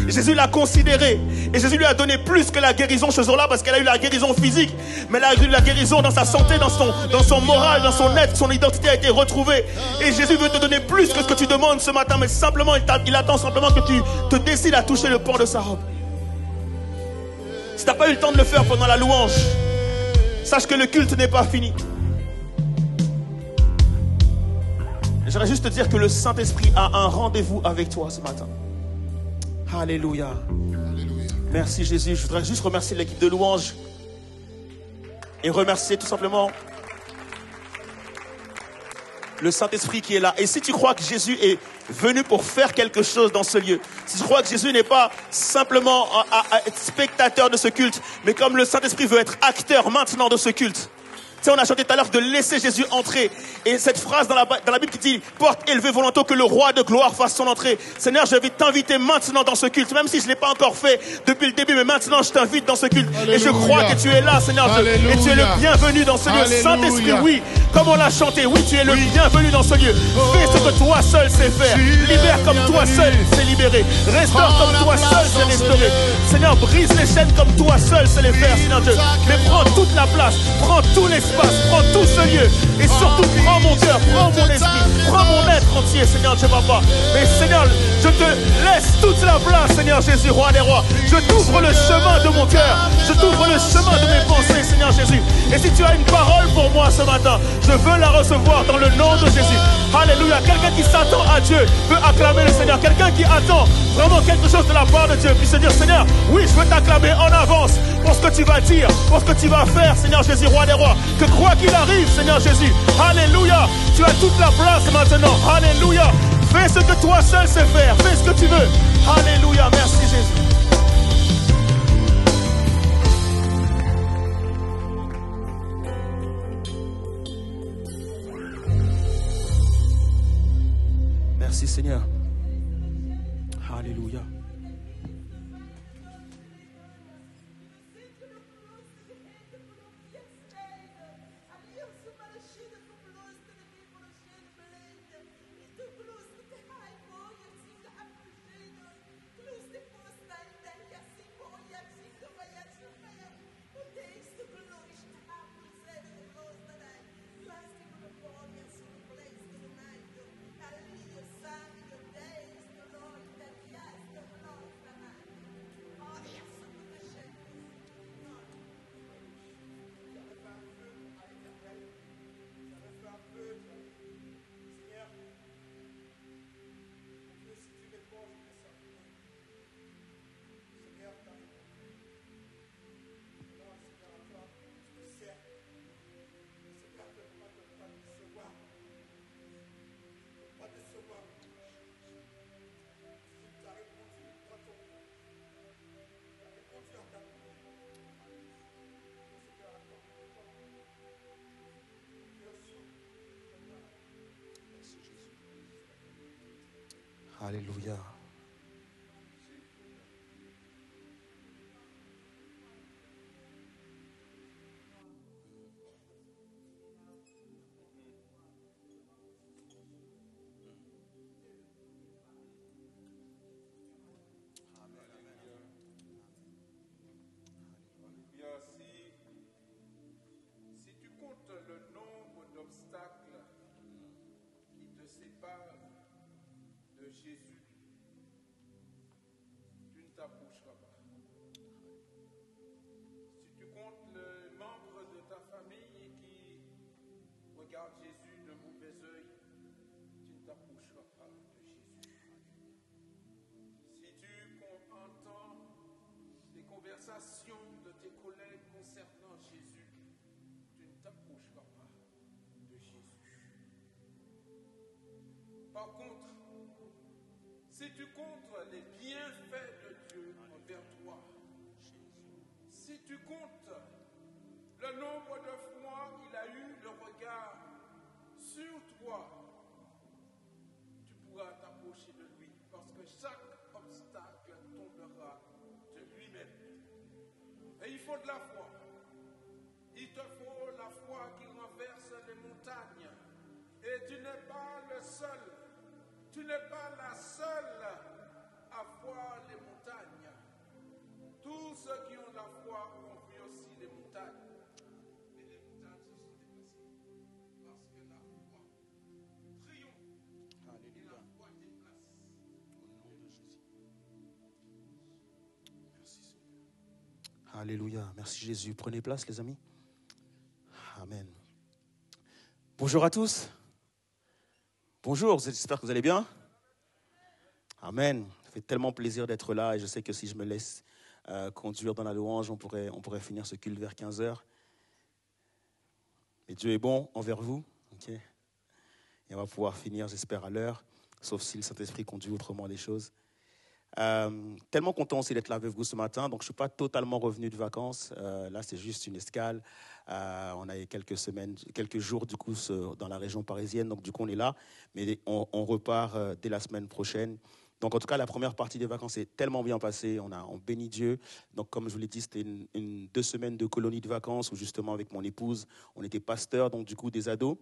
Jésus l'a considéré. Et Jésus lui a donné plus que la guérison ce jour-là, parce qu'elle a eu la guérison physique, mais elle a eu la guérison dans sa santé, dans son moral, dans son être. Son identité a été retrouvée. Et Jésus veut te donner plus que ce que tu demandes ce matin, mais simplement, il attend simplement que tu te décides à toucher le pan de sa robe. Si tu n'as pas eu le temps de le faire pendant la louange, sache que le culte n'est pas fini. J'aimerais juste te dire que le Saint-Esprit a un rendez-vous avec toi ce matin. Alléluia. Merci Jésus. Je voudrais juste remercier l'équipe de louange et remercier tout simplement le Saint-Esprit qui est là. Et si tu crois que Jésus est venu pour faire quelque chose dans ce lieu, si tu crois que Jésus n'est pas simplement à être spectateur de ce culte, mais comme le Saint-Esprit veut être acteur maintenant de ce culte. Tu sais, on a chanté tout à l'heure de laisser Jésus entrer. Et cette phrase dans la Bible qui dit « Porte élevée volontaire que le roi de gloire fasse son entrée ». Seigneur, je vais t'inviter maintenant dans ce culte, même si je ne l'ai pas encore fait depuis le début, mais maintenant je t'invite dans ce culte. Alléluia. Et je crois que tu es là, Seigneur, et tu es le bienvenu dans ce lieu. Saint-Esprit, oui, comme on l'a chanté, oui, tu es le bienvenu dans ce lieu. Fais ce que toi seul sais faire. Libère comme toi seul sais libérer. Restaure comme toi seul sais restaurer. Seigneur, brise les chaînes comme toi seul sais les faire, Seigneur Dieu. Mais prends toute la place, prends tout l'espace. Prends tout ce lieu et surtout prends mon cœur, prends mon esprit, prends mon être entier, Seigneur Dieu Papa. Mais Seigneur, je te laisse toute la place, Seigneur Jésus, roi des rois. Je t'ouvre le chemin de mon cœur, je t'ouvre le chemin de mes pensées, Seigneur Jésus. Et si tu as une parole pour moi ce matin, je veux la recevoir dans le nom de Jésus. Alléluia. Quelqu'un qui s'attend à Dieu peut acclamer le Seigneur. Quelqu'un qui attend vraiment quelque chose de la part de Dieu puisse se dire, Seigneur, oui, je veux t'acclamer en avance pour ce que tu vas dire, pour ce que tu vas faire, Seigneur Jésus, roi des rois. Que quoi qu'il arrive, Seigneur Jésus, alléluia, tu as toute la place maintenant, alléluia. Fais ce que toi seul sais faire, fais ce que tu veux, alléluia, merci Jésus. Merci Seigneur, alléluia. Alléluia. Si tu comptes le nombre d'obstacles qui te séparent de Jésus, tu ne t'approcheras pas. Si tu comptes les membres de ta famille qui regardent Jésus de mauvais œil, tu ne t'approcheras pas de Jésus. Si tu entends des conversations de tes collègues concernant Jésus, tu ne t'approcheras pas de Jésus. Par contre, si tu comptes les bienfaits de Dieu envers toi, si tu comptes le nombre de fois il a eu le regard sur toi, tu pourras t'approcher de lui parce que chaque obstacle tombera de lui-même. Et il faut de la foi. Il te faut la foi qui renverse les montagnes. Et tu n'es pas le seul. Tu n'es pas la seule à voir les montagnes. Tous ceux qui ont la foi ont vu aussi les montagnes. Et les montagnes se sont déplacées. Parce que la foi triomphe. Et la foi déplace. Au nom de Jésus. Merci Seigneur. Alléluia. Merci Jésus. Prenez place les amis. Amen. Bonjour à tous. Bonjour, j'espère que vous allez bien. Amen. Ça fait tellement plaisir d'être là et je sais que si je me laisse conduire dans la louange, on pourrait finir ce culte vers 15h. Mais Dieu est bon envers vous. Okay. Et on va pouvoir finir, j'espère, à l'heure, sauf si le Saint-Esprit conduit autrement les choses. Tellement content aussi d'être là avec vous ce matin. Donc, je ne suis pas totalement revenu de vacances. Là, c'est juste une escale. On a eu quelques jours du coup dans la région parisienne. Donc, du coup, on est là. Mais on repart dès la semaine prochaine. Donc, en tout cas, la première partie des vacances est tellement bien passée. On bénit Dieu. Donc, comme je vous l'ai dit, c'était 2 semaines de colonie de vacances où justement, avec mon épouse, on était pasteurs, donc du coup, des ados.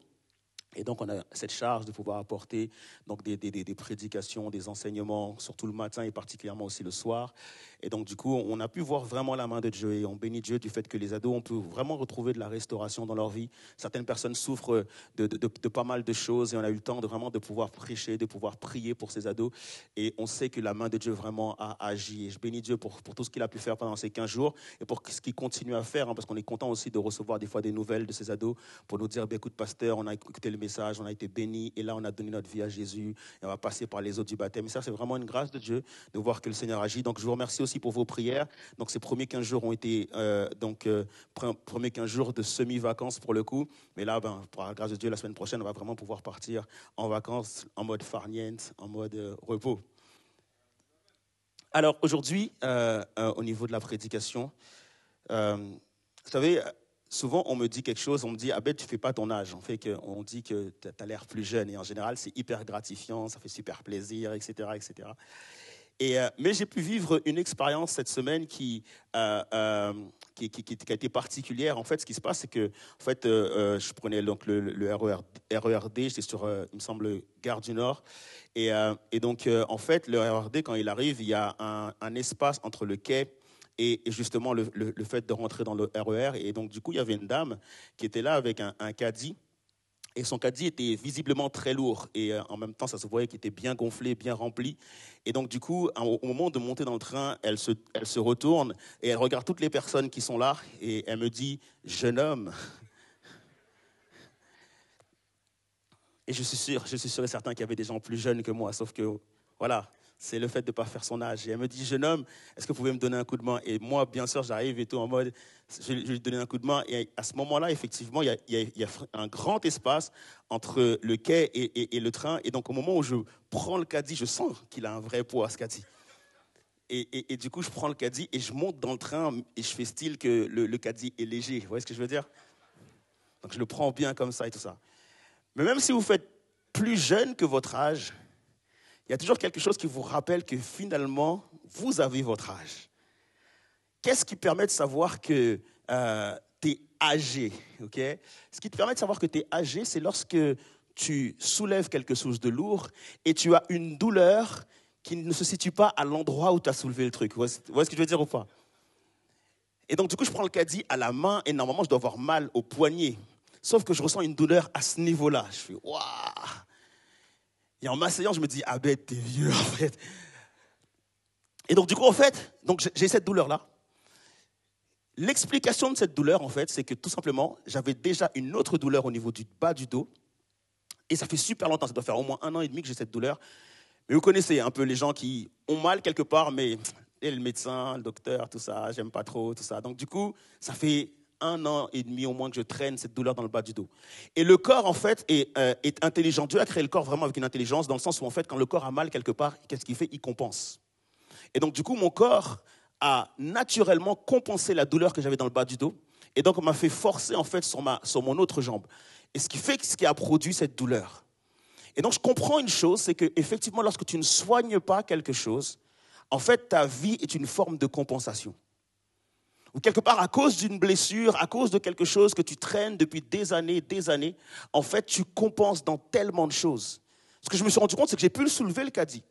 Et donc, on a cette charge de pouvoir apporter donc, des prédications, des enseignements, surtout le matin et particulièrement aussi le soir. Et donc, du coup, on a pu voir vraiment la main de Dieu. Et on bénit Dieu du fait que les ados, on peut vraiment retrouver de la restauration dans leur vie. Certaines personnes souffrent de pas mal de choses. Et on a eu le temps de pouvoir prêcher, de pouvoir prier pour ces ados. Et on sait que la main de Dieu vraiment a agi. Et je bénis Dieu pour tout ce qu'il a pu faire pendant ces 15 jours. Et pour ce qu'il continue à faire. Parce qu'on est content aussi de recevoir des fois des nouvelles de ces ados. Pour nous dire, écoute, pasteur, on a écouté le message, on a été bénis et là on a donné notre vie à Jésus et on va passer par les eaux du baptême. Et ça, c'est vraiment une grâce de Dieu de voir que le Seigneur agit. Donc je vous remercie aussi pour vos prières. Donc ces premiers 15 jours ont été premiers 15 jours de semi-vacances pour le coup. Mais là, par la grâce de Dieu, la semaine prochaine, on va vraiment pouvoir partir en vacances en mode farniente, en mode repos. Alors aujourd'hui, au niveau de la prédication, vous savez, souvent, on me dit quelque chose, on me dit « Abed, tu ne fais pas ton âge ». On dit que tu as l'air plus jeune. Et en général, c'est hyper gratifiant, ça fait super plaisir, etc. etc. Mais j'ai pu vivre une expérience cette semaine qui a été particulière. En fait, ce qui se passe, c'est que je prenais donc le RERD, j'étais sur, il me semble, Gare du Nord. Et donc, en fait, le RERD, quand il arrive, il y a un espace entre le quai et justement le fait de rentrer dans le RER. Et donc, du coup, il y avait une dame qui était là avec un caddie. Et son caddie était visiblement très lourd. Et en même temps, ça se voyait qu'il était bien gonflé, bien rempli. Et donc, du coup, au moment de monter dans le train, elle se retourne et elle regarde toutes les personnes qui sont là. Et elle me dit « Jeune homme ». Et je suis sûr et certain qu'il y avait des gens plus jeunes que moi. Sauf que, voilà, c'est le fait de ne pas faire son âge. Et elle me dit, jeune homme, est-ce que vous pouvez me donner un coup de main? Et moi, bien sûr, j'arrive et tout en mode, je vais lui donner un coup de main. Et à ce moment-là, effectivement, il y a un grand espace entre le quai et le train. Et donc, au moment où je prends le caddie, je sens qu'il a un vrai poids, ce caddie. Et du coup, je prends le caddie et je monte dans le train et je fais style que le caddie est léger. Vous voyez ce que je veux dire? Donc, je le prends bien comme ça et tout ça. Mais même si vous faites plus jeune que votre âge, il y a toujours quelque chose qui vous rappelle que finalement, vous avez votre âge. Qu'est-ce qui permet de savoir que tu es âgé? Okay? Ce qui te permet de savoir que tu es âgé, c'est lorsque tu soulèves quelque chose de lourd et tu as une douleur qui ne se situe pas à l'endroit où tu as soulevé le truc. Vous voyez ce que je veux dire ou pas? Et donc, du coup, je prends le caddie à la main et normalement, je dois avoir mal au poignet. Sauf que je ressens une douleur à ce niveau-là. Je fais « Waouh !» Et en m'asseyant, je me dis « Abed, t'es vieux, en fait. » Et donc, du coup, en fait, j'ai cette douleur-là. L'explication de cette douleur, en fait, c'est que tout simplement, j'avais déjà une autre douleur au niveau du bas du dos. Et ça fait super longtemps, ça doit faire au moins 1 an et demi que j'ai cette douleur. Mais vous connaissez un peu les gens qui ont mal quelque part, mais et le médecin, le docteur, tout ça, j'aime pas trop, tout ça. Donc, du coup, ça fait 1 an et demi au moins que je traîne cette douleur dans le bas du dos. Et le corps, en fait, est intelligent. Dieu a créé le corps vraiment avec une intelligence, dans le sens où, en fait, quand le corps a mal quelque part, qu'est-ce qu'il fait? Il compense. Et donc, du coup, mon corps a naturellement compensé la douleur que j'avais dans le bas du dos. Et donc, on m'a fait forcer, en fait, sur mon autre jambe. Et ce qui a produit cette douleur. Et donc, je comprends une chose, c'est qu'effectivement, lorsque tu ne soignes pas quelque chose, en fait, ta vie est une forme de compensation. Ou quelque part, à cause d'une blessure, à cause de quelque chose que tu traînes depuis des années, en fait, tu compenses dans tellement de choses. Ce que je me suis rendu compte, c'est que j'ai pu le soulever, le caddie.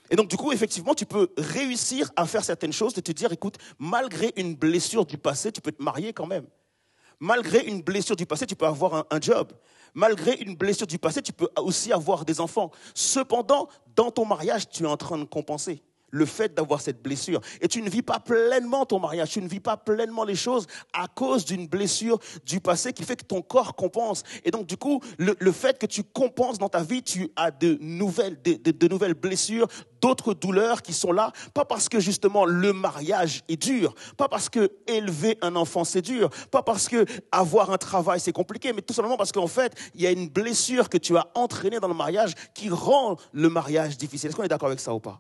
Et donc, du coup, effectivement, tu peux réussir à faire certaines choses, de te dire, écoute, malgré une blessure du passé, tu peux te marier quand même. Malgré une blessure du passé, tu peux avoir un job. Malgré une blessure du passé, tu peux aussi avoir des enfants. Cependant, dans ton mariage, tu es en train de compenser le fait d'avoir cette blessure. Et tu ne vis pas pleinement ton mariage, tu ne vis pas pleinement les choses à cause d'une blessure du passé qui fait que ton corps compense. Et donc, du coup, le fait que tu compenses dans ta vie, tu as de nouvelles blessures, d'autres douleurs qui sont là, pas parce que justement le mariage est dur, pas parce que élever un enfant c'est dur, pas parce que avoir un travail c'est compliqué, mais tout simplement parce qu'en fait, il y a une blessure que tu as entraînée dans le mariage qui rend le mariage difficile. Est-ce qu'on est d'accord avec ça ou pas?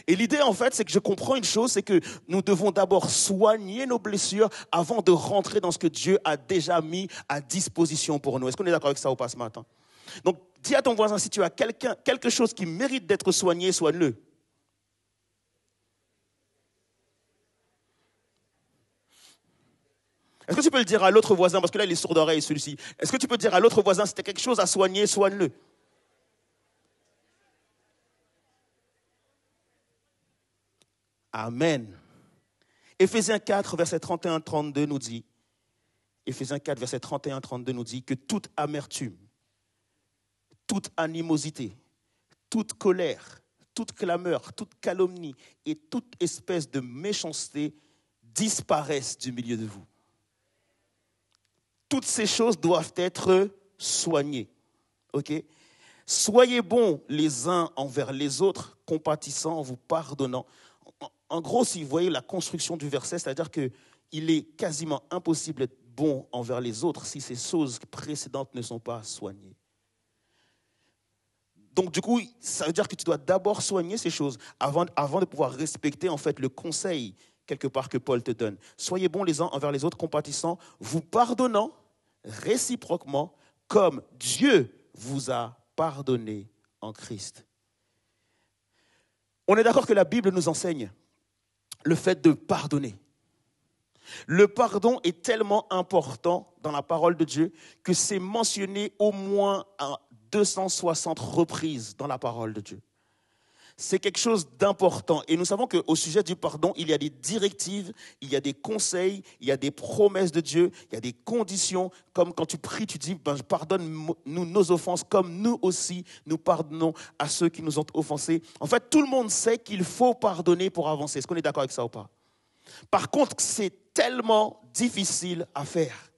Et l'idée, en fait, c'est que je comprends une chose, c'est que nous devons d'abord soigner nos blessures avant de rentrer dans ce que Dieu a déjà mis à disposition pour nous. Est-ce qu'on est d'accord avec ça ou pas ce matin? Donc, dis à ton voisin, si tu as quelque chose qui mérite d'être soigné, soigne-le. Est-ce que tu peux le dire à l'autre voisin, parce que là, il est sourd d'oreille, celui-ci. Est-ce que tu peux dire à l'autre voisin, si tu as quelque chose à soigner, soigne-le. Amen. Éphésiens 4, verset 31-32 nous dit, Éphésiens 4, verset 31-32 nous dit que toute amertume, toute animosité, toute colère, toute clameur, toute calomnie et toute espèce de méchanceté disparaissent du milieu de vous. Toutes ces choses doivent être soignées. Ok? Soyez bons les uns envers les autres, compatissants, vous pardonnant. En gros, si vous voyez la construction du verset, c'est-à-dire qu'il est quasiment impossible d'être bon envers les autres si ces choses précédentes ne sont pas soignées. Donc, du coup, ça veut dire que tu dois d'abord soigner ces choses avant de pouvoir respecter, en fait, le conseil, quelque part, que Paul te donne. Soyez bons les uns envers les autres, compatissants, vous pardonnant réciproquement, comme Dieu vous a pardonné en Christ. On est d'accord que la Bible nous enseigne le fait de pardonner. Le pardon est tellement important dans la parole de Dieu que c'est mentionné au moins à 260 reprises dans la parole de Dieu. C'est quelque chose d'important. Et nous savons qu'au sujet du pardon, il y a des directives, il y a des conseils, il y a des promesses de Dieu, il y a des conditions. Comme quand tu pries, tu dis, pardonne-nous nos offenses, comme nous aussi, nous pardonnons à ceux qui nous ont offensés. En fait, tout le monde sait qu'il faut pardonner pour avancer. Est-ce qu'on est d'accord avec ça ou pas? Par contre, c'est tellement difficile à faire.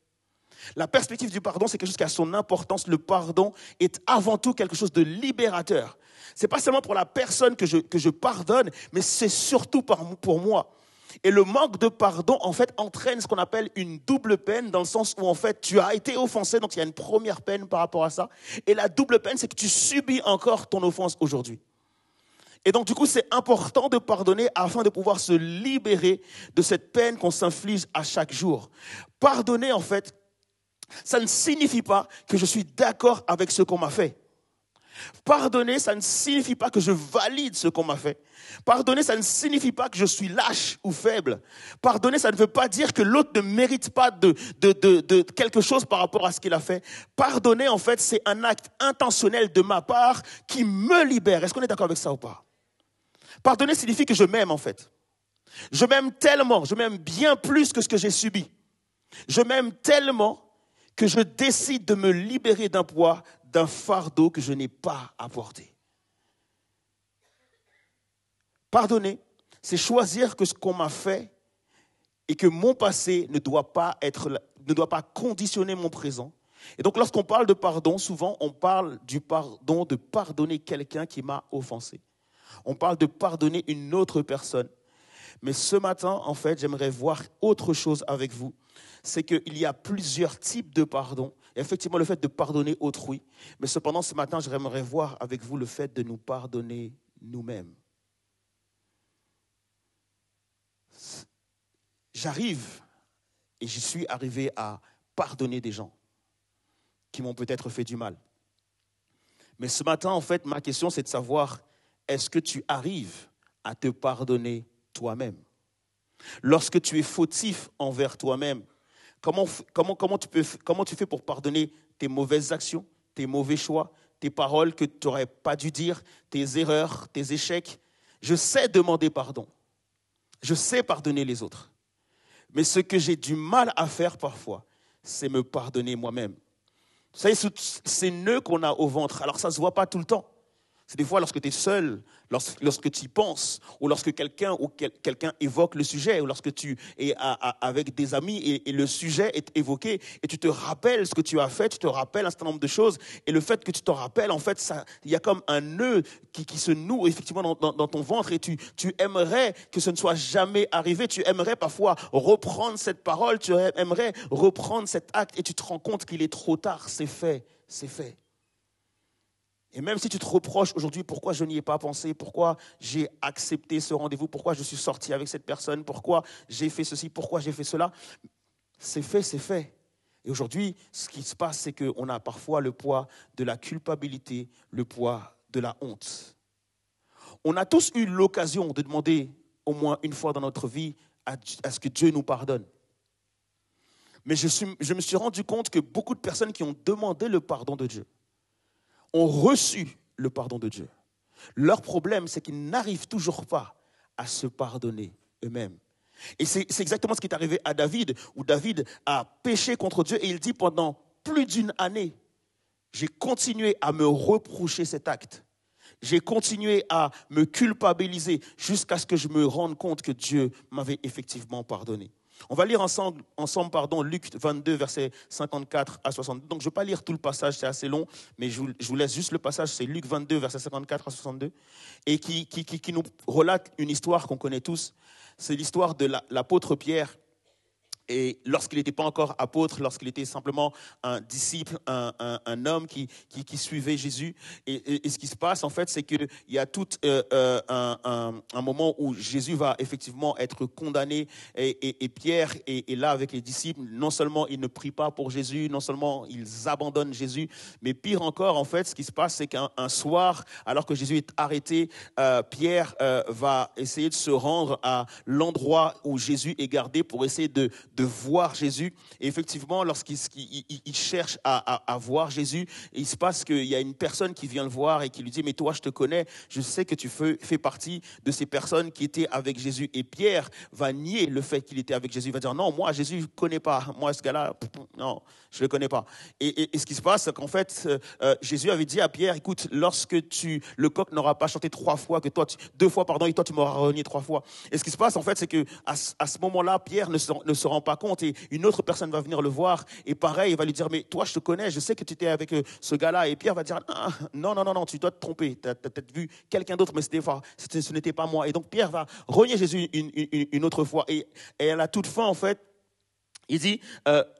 La perspective du pardon, c'est quelque chose qui a son importance. Le pardon est avant tout quelque chose de libérateur. Ce n'est pas seulement pour la personne que je pardonne, mais c'est surtout pour moi. Et le manque de pardon, en fait, entraîne ce qu'on appelle une double peine, dans le sens où, en fait, tu as été offensé, donc il y a une première peine par rapport à ça. Et la double peine, c'est que tu subis encore ton offense aujourd'hui. Et donc, du coup, c'est important de pardonner afin de pouvoir se libérer de cette peine qu'on s'inflige à chaque jour. Pardonner, en fait, ça ne signifie pas que je suis d'accord avec ce qu'on m'a fait. Pardonner, ça ne signifie pas que je valide ce qu'on m'a fait. Pardonner, ça ne signifie pas que je suis lâche ou faible. Pardonner, ça ne veut pas dire que l'autre ne mérite pas de quelque chose par rapport à ce qu'il a fait. Pardonner, en fait, c'est un acte intentionnel de ma part qui me libère. Est-ce qu'on est d'accord avec ça ou pas? Pardonner signifie que je m'aime, en fait. Je m'aime tellement, je m'aime bien plus que ce que j'ai subi. Je m'aime tellement que je décide de me libérer d'un poids, d'un fardeau que je n'ai pas à porter. Pardonner, c'est choisir que ce qu'on m'a fait et que mon passé ne doit pas conditionner mon présent. Et donc, lorsqu'on parle de pardon, souvent, on parle du pardon, de pardonner quelqu'un qui m'a offensé. On parle de pardonner une autre personne. Mais ce matin, en fait, j'aimerais voir autre chose avec vous. C'est qu'il y a plusieurs types de pardon. Et effectivement, le fait de pardonner autrui. Mais cependant, ce matin, j'aimerais voir avec vous le fait de nous pardonner nous-mêmes. J'arrive et j'y suis arrivé à pardonner des gens qui m'ont peut-être fait du mal. Mais ce matin, en fait, ma question, c'est de savoir, est-ce que tu arrives à te pardonner toi-même? Lorsque tu es fautif envers toi-même, comment tu fais pour pardonner tes mauvaises actions, tes mauvais choix, tes paroles que tu n'aurais pas dû dire, tes erreurs, tes échecs? Je sais demander pardon. Je sais pardonner les autres. Mais ce que j'ai du mal à faire parfois, c'est me pardonner moi-même. Vous savez, ces nœuds qu'on a au ventre, alors ça ne se voit pas tout le temps. C'est des fois lorsque tu es seul, lorsque tu y penses, ou lorsque quelqu'un évoque le sujet, ou lorsque tu es avec des amis et le sujet est évoqué, et tu te rappelles ce que tu as fait, tu te rappelles un certain nombre de choses, et le fait que tu te rappelles, en fait, il y a comme un nœud qui se noue effectivement dans ton ventre, et tu aimerais que ce ne soit jamais arrivé, tu aimerais parfois reprendre cette parole, tu aimerais reprendre cet acte, et tu te rends compte qu'il est trop tard, c'est fait, c'est fait. Et même si tu te reproches aujourd'hui pourquoi je n'y ai pas pensé, pourquoi j'ai accepté ce rendez-vous, pourquoi je suis sorti avec cette personne, pourquoi j'ai fait ceci, pourquoi j'ai fait cela, c'est fait, c'est fait. Et aujourd'hui, ce qui se passe, c'est qu'on a parfois le poids de la culpabilité, le poids de la honte. On a tous eu l'occasion de demander au moins une fois dans notre vie à ce que Dieu nous pardonne. Mais je me suis rendu compte que beaucoup de personnes qui ont demandé le pardon de Dieu ont reçu le pardon de Dieu. Leur problème, c'est qu'ils n'arrivent toujours pas à se pardonner eux-mêmes. Et c'est exactement ce qui est arrivé à David, où David a péché contre Dieu et il dit pendant plus d'une année, j'ai continué à me reprocher cet acte. J'ai continué à me culpabiliser jusqu'à ce que je me rende compte que Dieu m'avait effectivement pardonné. On va lire ensemble Luc 22, versets 54 à 62. Donc, je ne vais pas lire tout le passage, c'est assez long, mais je vous laisse juste le passage, c'est Luc 22, versets 54 à 62, et qui nous relate une histoire qu'on connaît tous. C'est l'histoire de l'apôtre Pierre. Et lorsqu'il n'était pas encore apôtre, lorsqu'il était simplement un disciple, un homme qui suivait Jésus. Et ce qui se passe, en fait, c'est qu'il y a tout un moment où Jésus va effectivement être condamné. Et Pierre est là avec les disciples. Non seulement ils ne prient pas pour Jésus, non seulement ils abandonnent Jésus, mais pire encore, en fait, ce qui se passe, c'est qu'un soir, alors que Jésus est arrêté, Pierre va essayer de se rendre à l'endroit où Jésus est gardé pour essayer de voir Jésus. Et effectivement, lorsqu'il cherche à voir Jésus, il se passe qu'il y a une personne qui vient le voir et qui lui dit « Mais toi, je te connais, je sais que tu fais partie de ces personnes qui étaient avec Jésus. » Et Pierre va nier le fait qu'il était avec Jésus. Il va dire « Non, moi, Jésus, je ne connais pas. Moi, ce gars-là, non, je ne le connais pas. » Et ce qui se passe, c'est qu'en fait, Jésus avait dit à Pierre « Écoute, lorsque le coq n'aura pas chanté 3 fois, deux fois, et toi, tu m'auras renié 3 fois. » Et ce qui se passe, en fait, c'est qu'à ce moment-là, Pierre ne se rend pas compte et une autre personne va venir le voir et pareil, il va lui dire mais toi je te connais, je sais que tu étais avec ce gars-là, et Pierre va dire non, tu dois te tromper, tu as peut-être vu quelqu'un d'autre mais ce n'était pas moi. Et donc Pierre va renier Jésus une autre fois et à la toute fin en fait, il dit,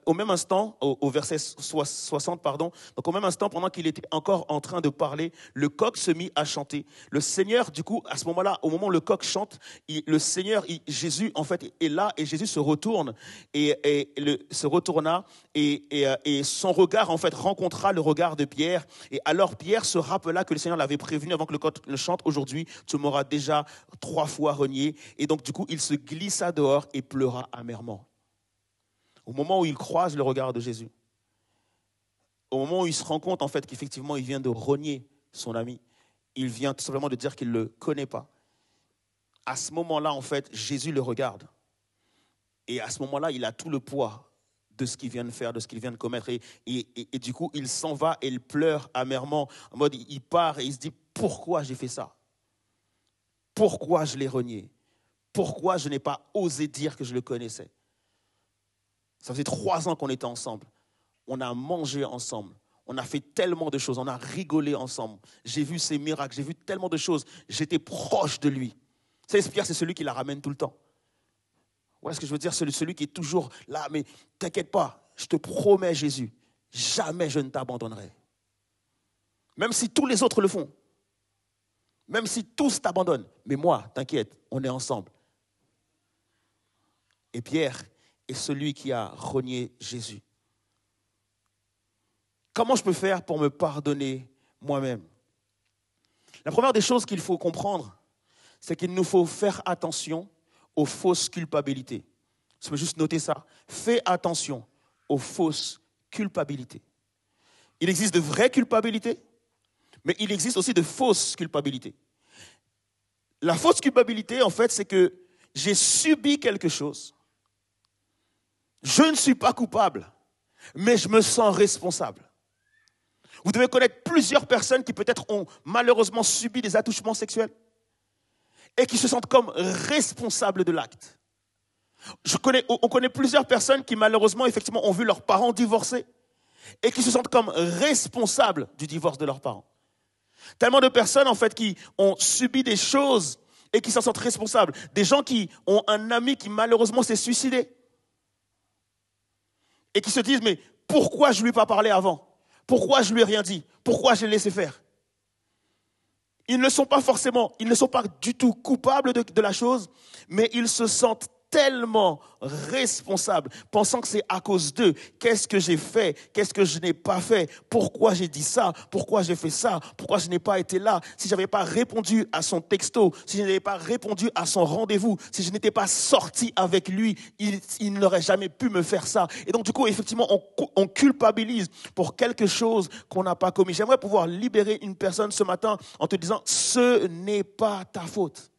au même instant, au verset 60, donc au même instant, pendant qu'il était encore en train de parler, le coq se mit à chanter. Le Seigneur, du coup, à ce moment-là, au moment où le coq chante, Jésus, en fait, est là et Jésus se retourne se retourna et son regard, en fait, rencontra le regard de Pierre. Et alors Pierre se rappela que le Seigneur l'avait prévenu avant que le coq ne chante, aujourd'hui, tu m'auras déjà 3 fois renié. Et donc, du coup, il se glissa dehors et pleura amèrement. Au moment où il croise le regard de Jésus, au moment où il se rend compte en fait qu'effectivement il vient de renier son ami, il vient tout simplement de dire qu'il ne le connaît pas. À ce moment-là, en fait, Jésus le regarde. Et à ce moment-là, il a tout le poids de ce qu'il vient de faire, de ce qu'il vient de commettre. Et du coup, il s'en va et il pleure amèrement. En mode, il part et il se dit, pourquoi j'ai fait ça? Pourquoi je l'ai renié? Pourquoi je n'ai pas osé dire que je le connaissais? Ça faisait 3 ans qu'on était ensemble. On a mangé ensemble. On a fait tellement de choses. On a rigolé ensemble. J'ai vu ses miracles. J'ai vu tellement de choses. J'étais proche de lui. Vous savez, Pierre, c'est celui qui la ramène tout le temps. Ouais, ce que je veux dire, c'est celui qui est toujours là, mais t'inquiète pas, je te promets, Jésus, jamais je ne t'abandonnerai. Même si tous les autres le font. Même si tous t'abandonnent. Mais moi, t'inquiète, on est ensemble. Et Pierre est celui qui a renié Jésus. Comment je peux faire pour me pardonner moi-même? La première des choses qu'il faut comprendre, c'est qu'il nous faut faire attention aux fausses culpabilités. Je peux juste noter ça. Fais attention aux fausses culpabilités. Il existe de vraies culpabilités, mais il existe aussi de fausses culpabilités. La fausse culpabilité, en fait, c'est que j'ai subi quelque chose. Je ne suis pas coupable, mais je me sens responsable. Vous devez connaître plusieurs personnes qui peut-être ont malheureusement subi des attouchements sexuels et qui se sentent comme responsables de l'acte. On connaît plusieurs personnes qui malheureusement effectivement ont vu leurs parents divorcer et qui se sentent comme responsables du divorce de leurs parents. Tellement de personnes en fait qui ont subi des choses et qui s'en sentent responsables. Des gens qui ont un ami qui malheureusement s'est suicidé et qui se disent mais pourquoi je ne lui ai pas parlé avant? Pourquoi je ne lui ai rien dit? Pourquoi je l'ai laissé faire? Ils ne sont pas du tout coupables de la chose, mais ils se sentent tellement responsables, pensant que c'est à cause d'eux. Qu'est-ce que j'ai fait? Qu'est-ce que je n'ai pas fait? Pourquoi j'ai dit ça? Pourquoi j'ai fait ça? Pourquoi je n'ai pas été là? Si je n'avais pas répondu à son texto, si je n'avais pas répondu à son rendez-vous, si je n'étais pas sorti avec lui, il n'aurait jamais pu me faire ça. Et donc du coup, effectivement, on culpabilise pour quelque chose qu'on n'a pas commis. J'aimerais pouvoir libérer une personne ce matin en te disant, ce n'est pas ta faute.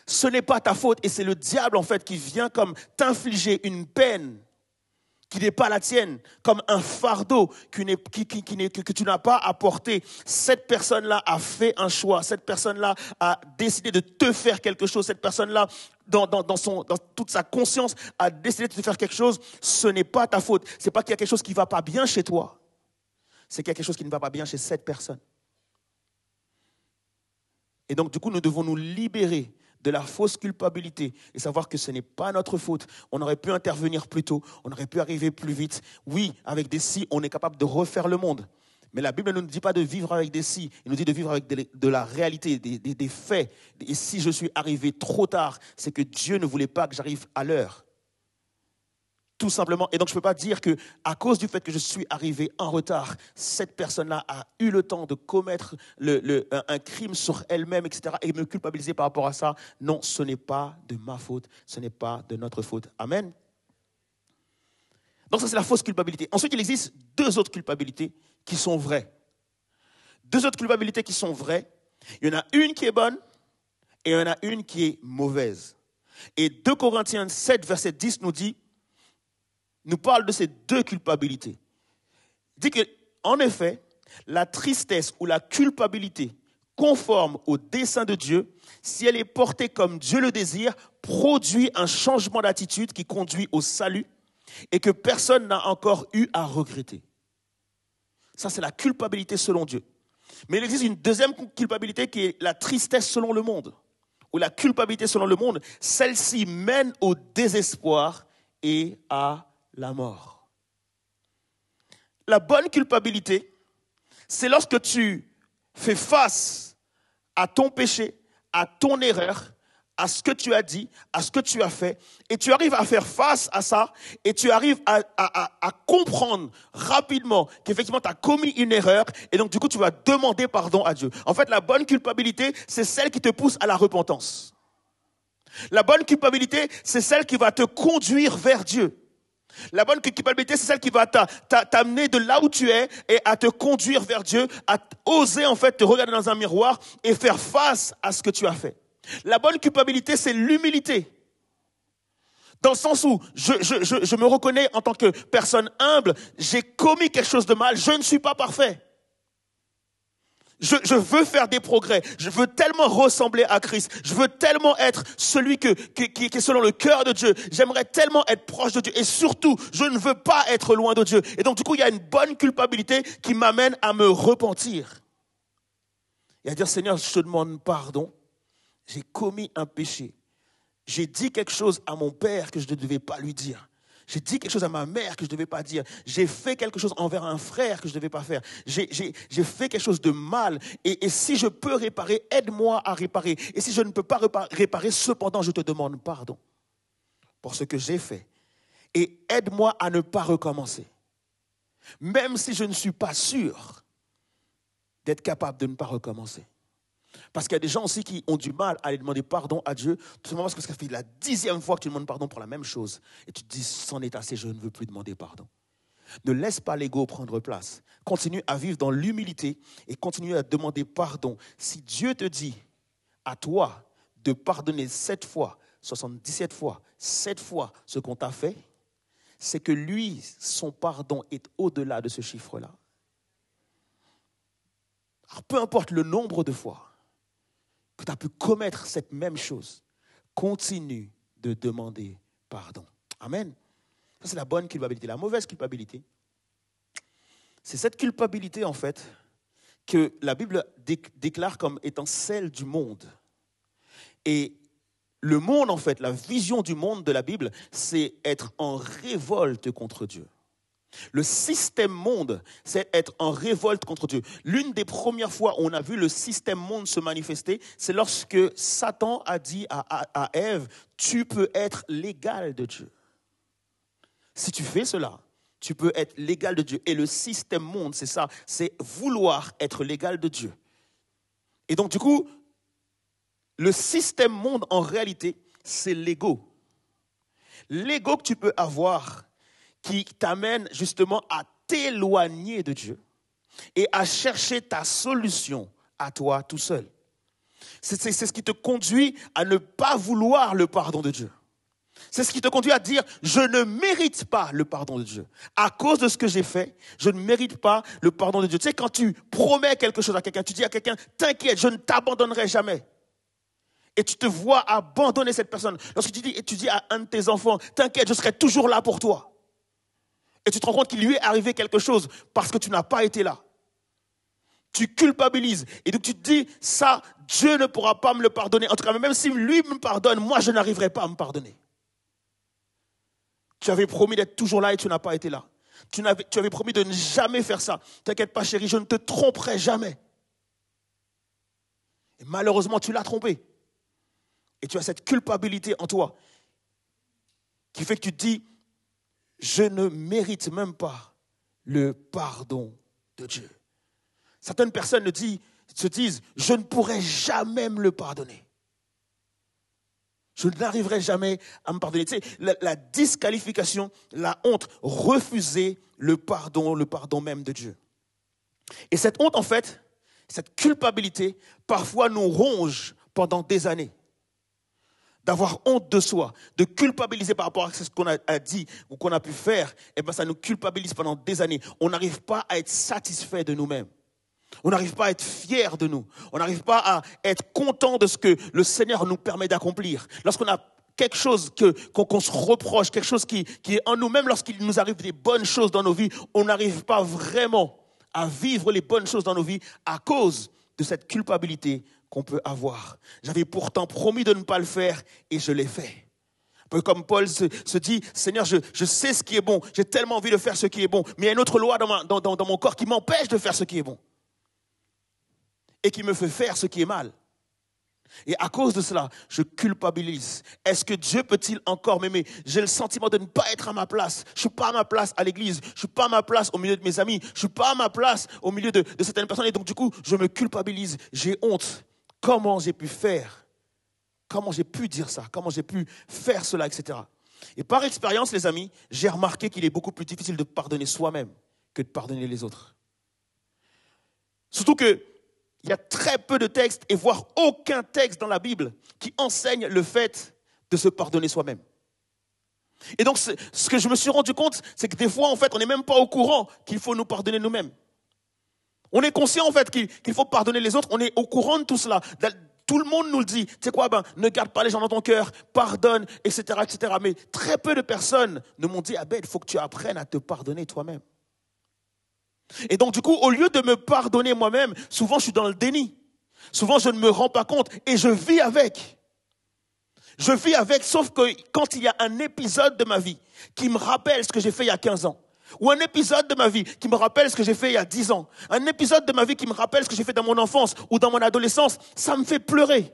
Ce n'est pas ta faute et c'est le diable en fait qui vient comme t'infliger une peine qui n'est pas la tienne, comme un fardeau que tu n'as pas à porter. Cette personne-là a fait un choix, cette personne-là a décidé de te faire quelque chose, cette personne-là dans toute sa conscience a décidé de te faire quelque chose. Ce n'est pas ta faute, c'est pas qu'il y a quelque chose qui ne va pas bien chez toi, c'est qu'il y a quelque chose qui ne va pas bien chez cette personne. Et donc du coup nous devons nous libérer de la fausse culpabilité et savoir que ce n'est pas notre faute. On aurait pu intervenir plus tôt, on aurait pu arriver plus vite. Oui, avec des si, on est capable de refaire le monde. Mais la Bible ne nous dit pas de vivre avec des si, elle nous dit de vivre avec de la réalité, des faits. Et si je suis arrivé trop tard, c'est que Dieu ne voulait pas que j'arrive à l'heure. Tout simplement. Et donc, je ne peux pas dire qu'à cause du fait que je suis arrivé en retard, cette personne-là a eu le temps de commettre un crime sur elle-même, etc. et me culpabiliser par rapport à ça. Non, ce n'est pas de ma faute. Ce n'est pas de notre faute. Amen. Donc, ça, c'est la fausse culpabilité. Ensuite, il existe deux autres culpabilités qui sont vraies. Deux autres culpabilités qui sont vraies. Il y en a une qui est bonne et il y en a une qui est mauvaise. Et 2 Corinthiens 7, verset 10 nous parle de ces deux culpabilités. Il dit qu'en effet, la tristesse ou la culpabilité conforme au dessein de Dieu, si elle est portée comme Dieu le désire, produit un changement d'attitude qui conduit au salut et que personne n'a encore eu à regretter. Ça, c'est la culpabilité selon Dieu. Mais il existe une deuxième culpabilité qui est la tristesse selon le monde, ou la culpabilité selon le monde. Celle-ci mène au désespoir et à la mort. La bonne culpabilité, c'est lorsque tu fais face à ton péché, à ton erreur, à ce que tu as dit, à ce que tu as fait, et tu arrives à faire face à ça, et tu arrives à comprendre rapidement qu'effectivement tu as commis une erreur, et donc du coup tu vas demander pardon à Dieu. En fait, la bonne culpabilité, c'est celle qui te pousse à la repentance. La bonne culpabilité, c'est celle qui va te conduire vers Dieu. La bonne culpabilité, c'est celle qui va t'amener de là où tu es et à te conduire vers Dieu, à oser en fait te regarder dans un miroir et faire face à ce que tu as fait. La bonne culpabilité, c'est l'humilité. Dans le sens où je me reconnais en tant que personne humble, j'ai commis quelque chose de mal, je ne suis pas parfait. Je veux faire des progrès. Je veux tellement ressembler à Christ. Je veux tellement être celui qui est selon le cœur de Dieu. J'aimerais tellement être proche de Dieu. Et surtout, je ne veux pas être loin de Dieu. Et donc, du coup, il y a une bonne culpabilité qui m'amène à me repentir. et à dire, Seigneur, je te demande pardon. J'ai commis un péché. J'ai dit quelque chose à mon père que je ne devais pas lui dire. J'ai dit quelque chose à ma mère que je ne devais pas dire. J'ai fait quelque chose envers un frère que je ne devais pas faire. J'ai fait quelque chose de mal. Et si je peux réparer, aide-moi à réparer. Et si je ne peux pas réparer, cependant, je te demande pardon pour ce que j'ai fait. Et aide-moi à ne pas recommencer. Même si je ne suis pas sûr d'être capable de ne pas recommencer. Parce qu'il y a des gens aussi qui ont du mal à aller demander pardon à Dieu, tout simplement parce que ça fait la 10e fois que tu demandes pardon pour la même chose. Et tu te dis, c'en est assez, je ne veux plus demander pardon. Ne laisse pas l'ego prendre place. Continue à vivre dans l'humilité et continue à demander pardon. Si Dieu te dit à toi de pardonner 7 fois, 77 fois, 7 fois ce qu'on t'a fait, c'est que lui, son pardon est au-delà de ce chiffre-là. Alors, peu importe le nombre de fois que tu as pu commettre cette même chose, continue de demander pardon. Amen. Ça, c'est la bonne culpabilité. La mauvaise culpabilité, c'est cette culpabilité, en fait, que la Bible déclare comme étant celle du monde. Et le monde, en fait, la vision du monde de la Bible, c'est être en révolte contre Dieu. Le système monde, c'est être en révolte contre Dieu. L'une des premières fois où on a vu le système monde se manifester, c'est lorsque Satan a dit à Ève, tu peux être l'égal de Dieu. Si tu fais cela, tu peux être l'égal de Dieu. Et le système monde, c'est ça, c'est vouloir être l'égal de Dieu. Et donc du coup, le système monde en réalité, c'est l'ego. L'ego que tu peux avoir qui t'amène justement à t'éloigner de Dieu et à chercher ta solution à toi tout seul. C'est ce qui te conduit à ne pas vouloir le pardon de Dieu. C'est ce qui te conduit à dire, je ne mérite pas le pardon de Dieu. À cause de ce que j'ai fait, je ne mérite pas le pardon de Dieu. Tu sais, quand tu promets quelque chose à quelqu'un, tu dis à quelqu'un, t'inquiète, je ne t'abandonnerai jamais. Et tu te vois abandonner cette personne. Lorsque tu dis à un de tes enfants, t'inquiète, je serai toujours là pour toi. Et tu te rends compte qu'il lui est arrivé quelque chose parce que tu n'as pas été là. Tu culpabilises. Et donc tu te dis, ça, Dieu ne pourra pas me le pardonner. En tout cas, même si lui me pardonne, moi, je n'arriverai pas à me pardonner. Tu avais promis d'être toujours là et tu n'as pas été là. Tu avais promis de ne jamais faire ça. T'inquiète pas, chérie, je ne te tromperai jamais. Et malheureusement, tu l'as trompé. Et tu as cette culpabilité en toi qui fait que tu te dis, je ne mérite même pas le pardon de Dieu. Certaines personnes se disent, je ne pourrai jamais me le pardonner. Je n'arriverai jamais à me pardonner. Tu sais, la disqualification, la honte, refuser le pardon même de Dieu. Et cette honte, en fait, cette culpabilité, parfois nous ronge pendant des années. D'avoir honte de soi, de culpabiliser par rapport à ce qu'on a dit ou qu'on a pu faire, et ben ça nous culpabilise pendant des années. On n'arrive pas à être satisfait de nous-mêmes. On n'arrive pas à être fier de nous. On n'arrive pas à être content de ce que le Seigneur nous permet d'accomplir. Lorsqu'on a quelque chose qu'on se reproche, quelque chose qui est en nous, même lorsqu'il nous arrive des bonnes choses dans nos vies, on n'arrive pas vraiment à vivre les bonnes choses dans nos vies à cause de cette culpabilité qu'on peut avoir. J'avais pourtant promis de ne pas le faire et je l'ai fait. Un peu comme Paul se dit, Seigneur, je sais ce qui est bon, j'ai tellement envie de faire ce qui est bon, mais il y a une autre loi dans mon corps qui m'empêche de faire ce qui est bon et qui me fait faire ce qui est mal. Et à cause de cela, je culpabilise. Est-ce que Dieu peut-il encore m'aimer? J'ai le sentiment de ne pas être à ma place. Je ne suis pas à ma place à l'église. Je ne suis pas à ma place au milieu de mes amis. Je ne suis pas à ma place au milieu de certaines personnes. Et donc du coup, je me culpabilise. J'ai honte. Comment j'ai pu faire? Comment j'ai pu dire ça? Comment j'ai pu faire cela, etc. Et par expérience, les amis, j'ai remarqué qu'il est beaucoup plus difficile de pardonner soi-même que de pardonner les autres. Surtout que il y a très peu de textes, et voire aucun texte dans la Bible qui enseigne le fait de se pardonner soi-même. Et donc, ce que je me suis rendu compte, c'est que des fois, en fait, on n'est même pas au courant qu'il faut nous pardonner nous-mêmes. On est conscient, en fait, qu'il faut pardonner les autres. On est au courant de tout cela. Tout le monde nous le dit. Tu sais quoi, ne garde pas les gens dans ton cœur, pardonne, etc., etc. Mais très peu de personnes ne m'ont dit, Abed, il faut que tu apprennes à te pardonner toi-même. Et donc, du coup, au lieu de me pardonner moi-même, souvent, je suis dans le déni. Souvent, je ne me rends pas compte et je vis avec. Je vis avec, sauf que quand il y a un épisode de ma vie qui me rappelle ce que j'ai fait il y a 15 ans, ou un épisode de ma vie qui me rappelle ce que j'ai fait il y a 10 ans, un épisode de ma vie qui me rappelle ce que j'ai fait dans mon enfance ou dans mon adolescence, ça me fait pleurer.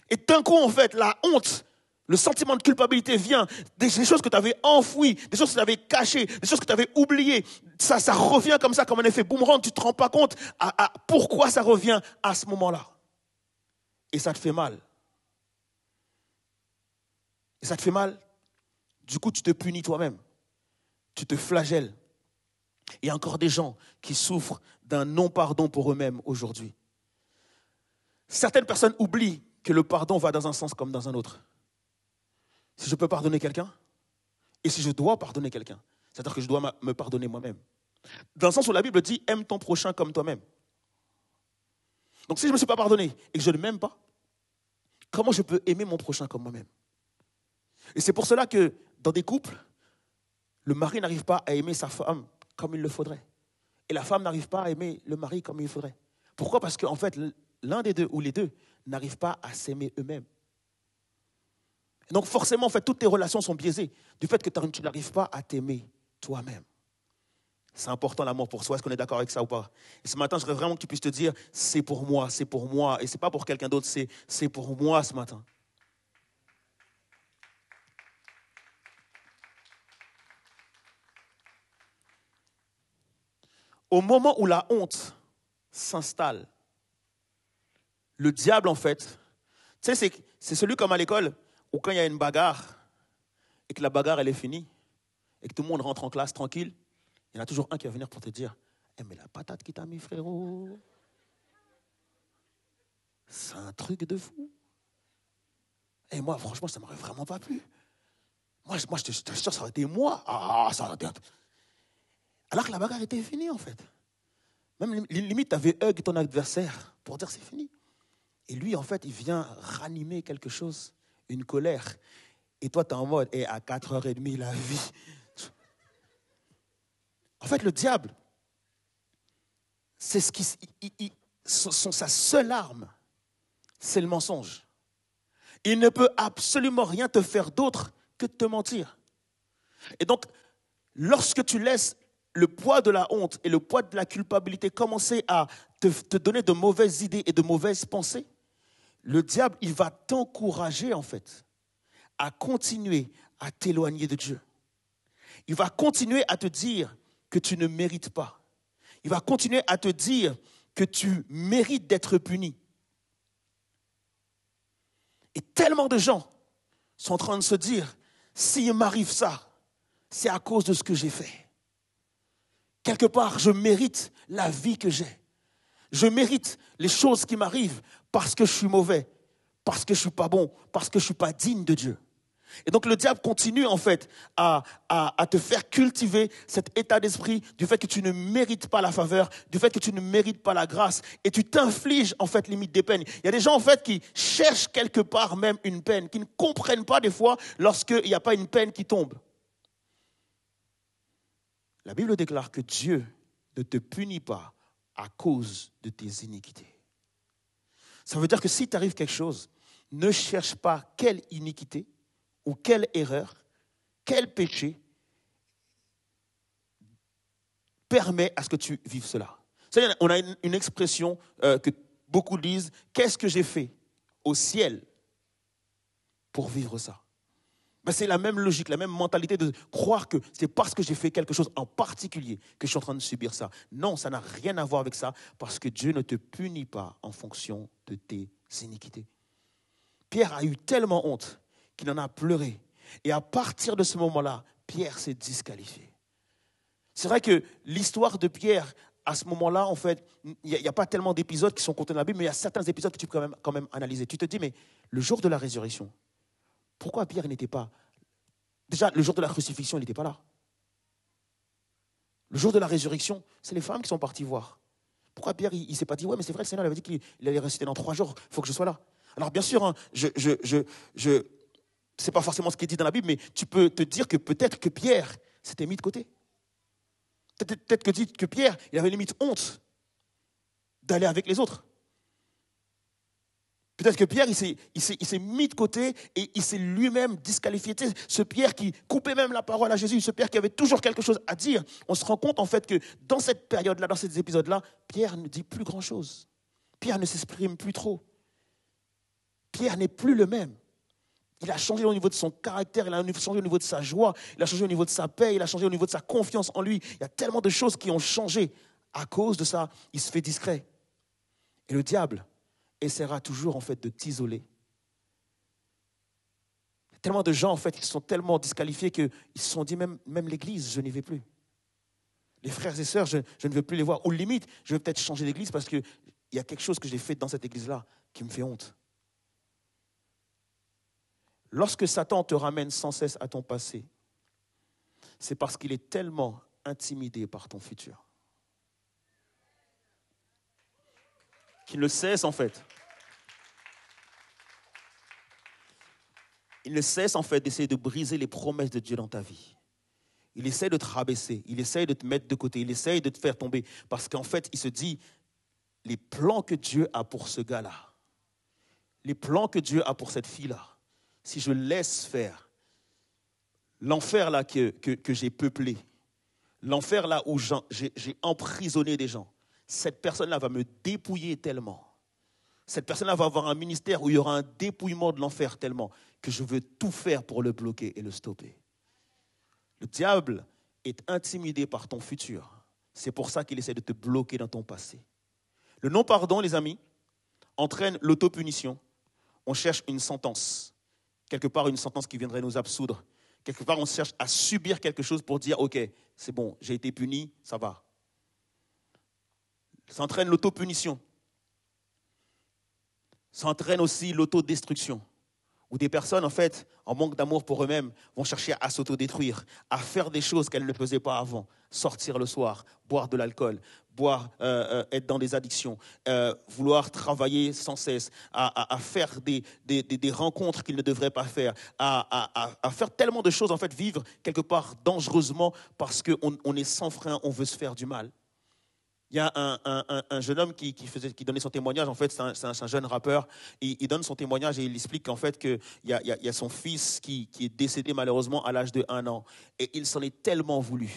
Et d'un coup, en fait, la honte, le sentiment de culpabilité vient des choses que tu avais enfouies, des choses que tu avais cachées, des choses que tu avais oubliées. Ça revient comme ça, comme un effet boomerang. Tu ne te rends pas compte à pourquoi ça revient à ce moment-là. Et ça te fait mal. Et ça te fait mal. Du coup, tu te punis toi-même. Tu te flagelles. Il y a encore des gens qui souffrent d'un non-pardon pour eux-mêmes aujourd'hui. Certaines personnes oublient que le pardon va dans un sens comme dans un autre. Si je peux pardonner quelqu'un, et si je dois pardonner quelqu'un, c'est-à-dire que je dois me pardonner moi-même. Dans le sens où la Bible dit « aime ton prochain comme toi-même ». Donc si je ne me suis pas pardonné et que je ne m'aime pas, comment je peux aimer mon prochain comme moi-même? Et c'est pour cela que dans des couples, le mari n'arrive pas à aimer sa femme comme il le faudrait. Et la femme n'arrive pas à aimer le mari comme il faudrait. Pourquoi? Parce qu'en fait, l'un des deux ou les deux n'arrivent pas à s'aimer eux-mêmes. Et donc forcément, en fait, toutes tes relations sont biaisées du fait que tu n'arrives pas à t'aimer toi-même. C'est important l'amour pour soi. Est-ce qu'on est d'accord avec ça ou pas? Et ce matin, je voudrais vraiment que tu puisses te dire, c'est pour moi. Et ce n'est pas pour quelqu'un d'autre, c'est pour moi ce matin. Au moment où la honte s'installe, le diable, en fait, tu sais, c'est celui comme à l'école où quand il y a une bagarre et que la bagarre, elle est finie et que tout le monde rentre en classe tranquille, il y en a toujours un qui va venir pour te dire « mais la patate qui t'a mis, frérot, c'est un truc de fou. Et moi, franchement, ça ne m'aurait vraiment pas plu. Moi, je te jure, ça aurait été moi. Ah, ça aurait été... » Alors que la bagarre était finie, en fait. Même limite, tu avais hug ton adversaire pour dire c'est fini. Et lui, en fait, il vient ranimer quelque chose, une colère. Et toi, tu es en mode, à 4h30, la vie. En fait, le diable, c'est sa seule arme, c'est le mensonge. Il ne peut absolument rien te faire d'autre que de te mentir. Et donc, lorsque tu laisses le poids de la honte et le poids de la culpabilité commencer à te donner de mauvaises idées et de mauvaises pensées, le diable, il va t'encourager, en fait, à continuer à t'éloigner de Dieu. Il va continuer à te dire que tu ne mérites pas. Il va continuer à te dire que tu mérites d'être puni. Et tellement de gens sont en train de se dire, s'il m'arrive ça, c'est à cause de ce que j'ai fait. Quelque part, je mérite la vie que j'ai. Je mérite les choses qui m'arrivent parce que je suis mauvais, parce que je ne suis pas bon, parce que je ne suis pas digne de Dieu. Et donc le diable continue en fait à te faire cultiver cet état d'esprit du fait que tu ne mérites pas la faveur, du fait que tu ne mérites pas la grâce et tu t'infliges en fait limite des peines. Il y a des gens en fait qui cherchent quelque part même une peine, qui ne comprennent pas des fois lorsqu'il n'y a pas une peine qui tombe. La Bible déclare que Dieu ne te punit pas à cause de tes iniquités. Ça veut dire que si t'arrive quelque chose, ne cherche pas quelle iniquité ou quelle erreur, quel péché permet à ce que tu vives cela. C'est-à-dire, on a une expression que beaucoup disent, qu'est-ce que j'ai fait au ciel pour vivre ça? Ben, c'est la même logique, la même mentalité de croire que c'est parce que j'ai fait quelque chose en particulier que je suis en train de subir ça. Non, ça n'a rien à voir avec ça parce que Dieu ne te punit pas en fonction de tes iniquités. Pierre a eu tellement honte qu'il en a pleuré. Et à partir de ce moment-là, Pierre s'est disqualifié. C'est vrai que l'histoire de Pierre, à ce moment-là, en fait, il n'y a pas tellement d'épisodes qui sont contenus dans la Bible, mais il y a certains épisodes que tu peux quand même analyser. Tu te dis, mais le jour de la résurrection, pourquoi Pierre n'était pas... Déjà, le jour de la crucifixion, il n'était pas là. Le jour de la résurrection, c'est les femmes qui sont parties voir. Pourquoi Pierre, il ne s'est pas dit, ouais, mais c'est vrai, le Seigneur avait dit qu'il allait ressusciter dans 3 jours, il faut que je sois là. Alors bien sûr, hein, c'est pas forcément ce qui est dit dans la Bible, mais tu peux te dire que peut-être que Pierre s'était mis de côté. Peut-être que Pierre, il avait limite honte d'aller avec les autres. Peut-être que Pierre, il s'est mis de côté et il s'est lui-même disqualifié. Tu sais, ce Pierre qui coupait même la parole à Jésus, ce Pierre qui avait toujours quelque chose à dire. On se rend compte en fait que dans cette période-là, dans ces épisodes-là, Pierre ne dit plus grand-chose. Pierre ne s'exprime plus trop. Pierre n'est plus le même. Il a changé au niveau de son caractère, il a changé au niveau de sa joie, il a changé au niveau de sa paix, il a changé au niveau de sa confiance en lui. Il y a tellement de choses qui ont changé. À cause de ça, il se fait discret. Et le diable essaiera toujours en fait de t'isoler. Il y a tellement de gens en fait qui sont tellement disqualifiés qu'ils se sont dit même l'église, je n'y vais plus. Les frères et sœurs, je ne veux plus les voir. Ou limite, je vais peut-être changer d'église parce qu'il y a quelque chose que j'ai fait dans cette église-là qui me fait honte. Lorsque Satan te ramène sans cesse à ton passé, c'est parce qu'il est tellement intimidé par ton futur qu'il ne cesse en fait. Il ne cesse en fait d'essayer de briser les promesses de Dieu dans ta vie. Il essaie de te rabaisser, il essaie de te mettre de côté, il essaie de te faire tomber parce qu'en fait, il se dit, les plans que Dieu a pour ce gars-là, les plans que Dieu a pour cette fille-là, si je laisse faire, l'enfer là que j'ai peuplé, l'enfer là où j'ai emprisonné des gens, cette personne-là va me dépouiller tellement. Cette personne-là va avoir un ministère où il y aura un dépouillement de l'enfer tellement que je veux tout faire pour le bloquer et le stopper. Le diable est intimidé par ton futur. C'est pour ça qu'il essaie de te bloquer dans ton passé. Le non-pardon, les amis, entraîne l'autopunition. On cherche une sentence. Quelque part, une sentence qui viendrait nous absoudre. Quelque part, on cherche à subir quelque chose pour dire, OK, c'est bon, j'ai été puni, ça va. Ça entraîne l'autopunition. Ça entraîne aussi l'autodestruction. Où des personnes, en fait, en manque d'amour pour eux-mêmes, vont chercher à s'autodétruire, à faire des choses qu'elles ne faisaient pas avant. Sortir le soir, boire de l'alcool, être dans des addictions, vouloir travailler sans cesse, à faire des rencontres qu'ils ne devraient pas faire, à faire tellement de choses, en fait, vivre quelque part dangereusement parce qu'on est sans frein, on veut se faire du mal. Il y a un jeune homme qui donnait son témoignage, en fait, c'est un jeune rappeur. Il donne son témoignage et il explique qu'en fait, qu'il y a son fils qui est décédé malheureusement à l'âge de 1 an. Et il s'en est tellement voulu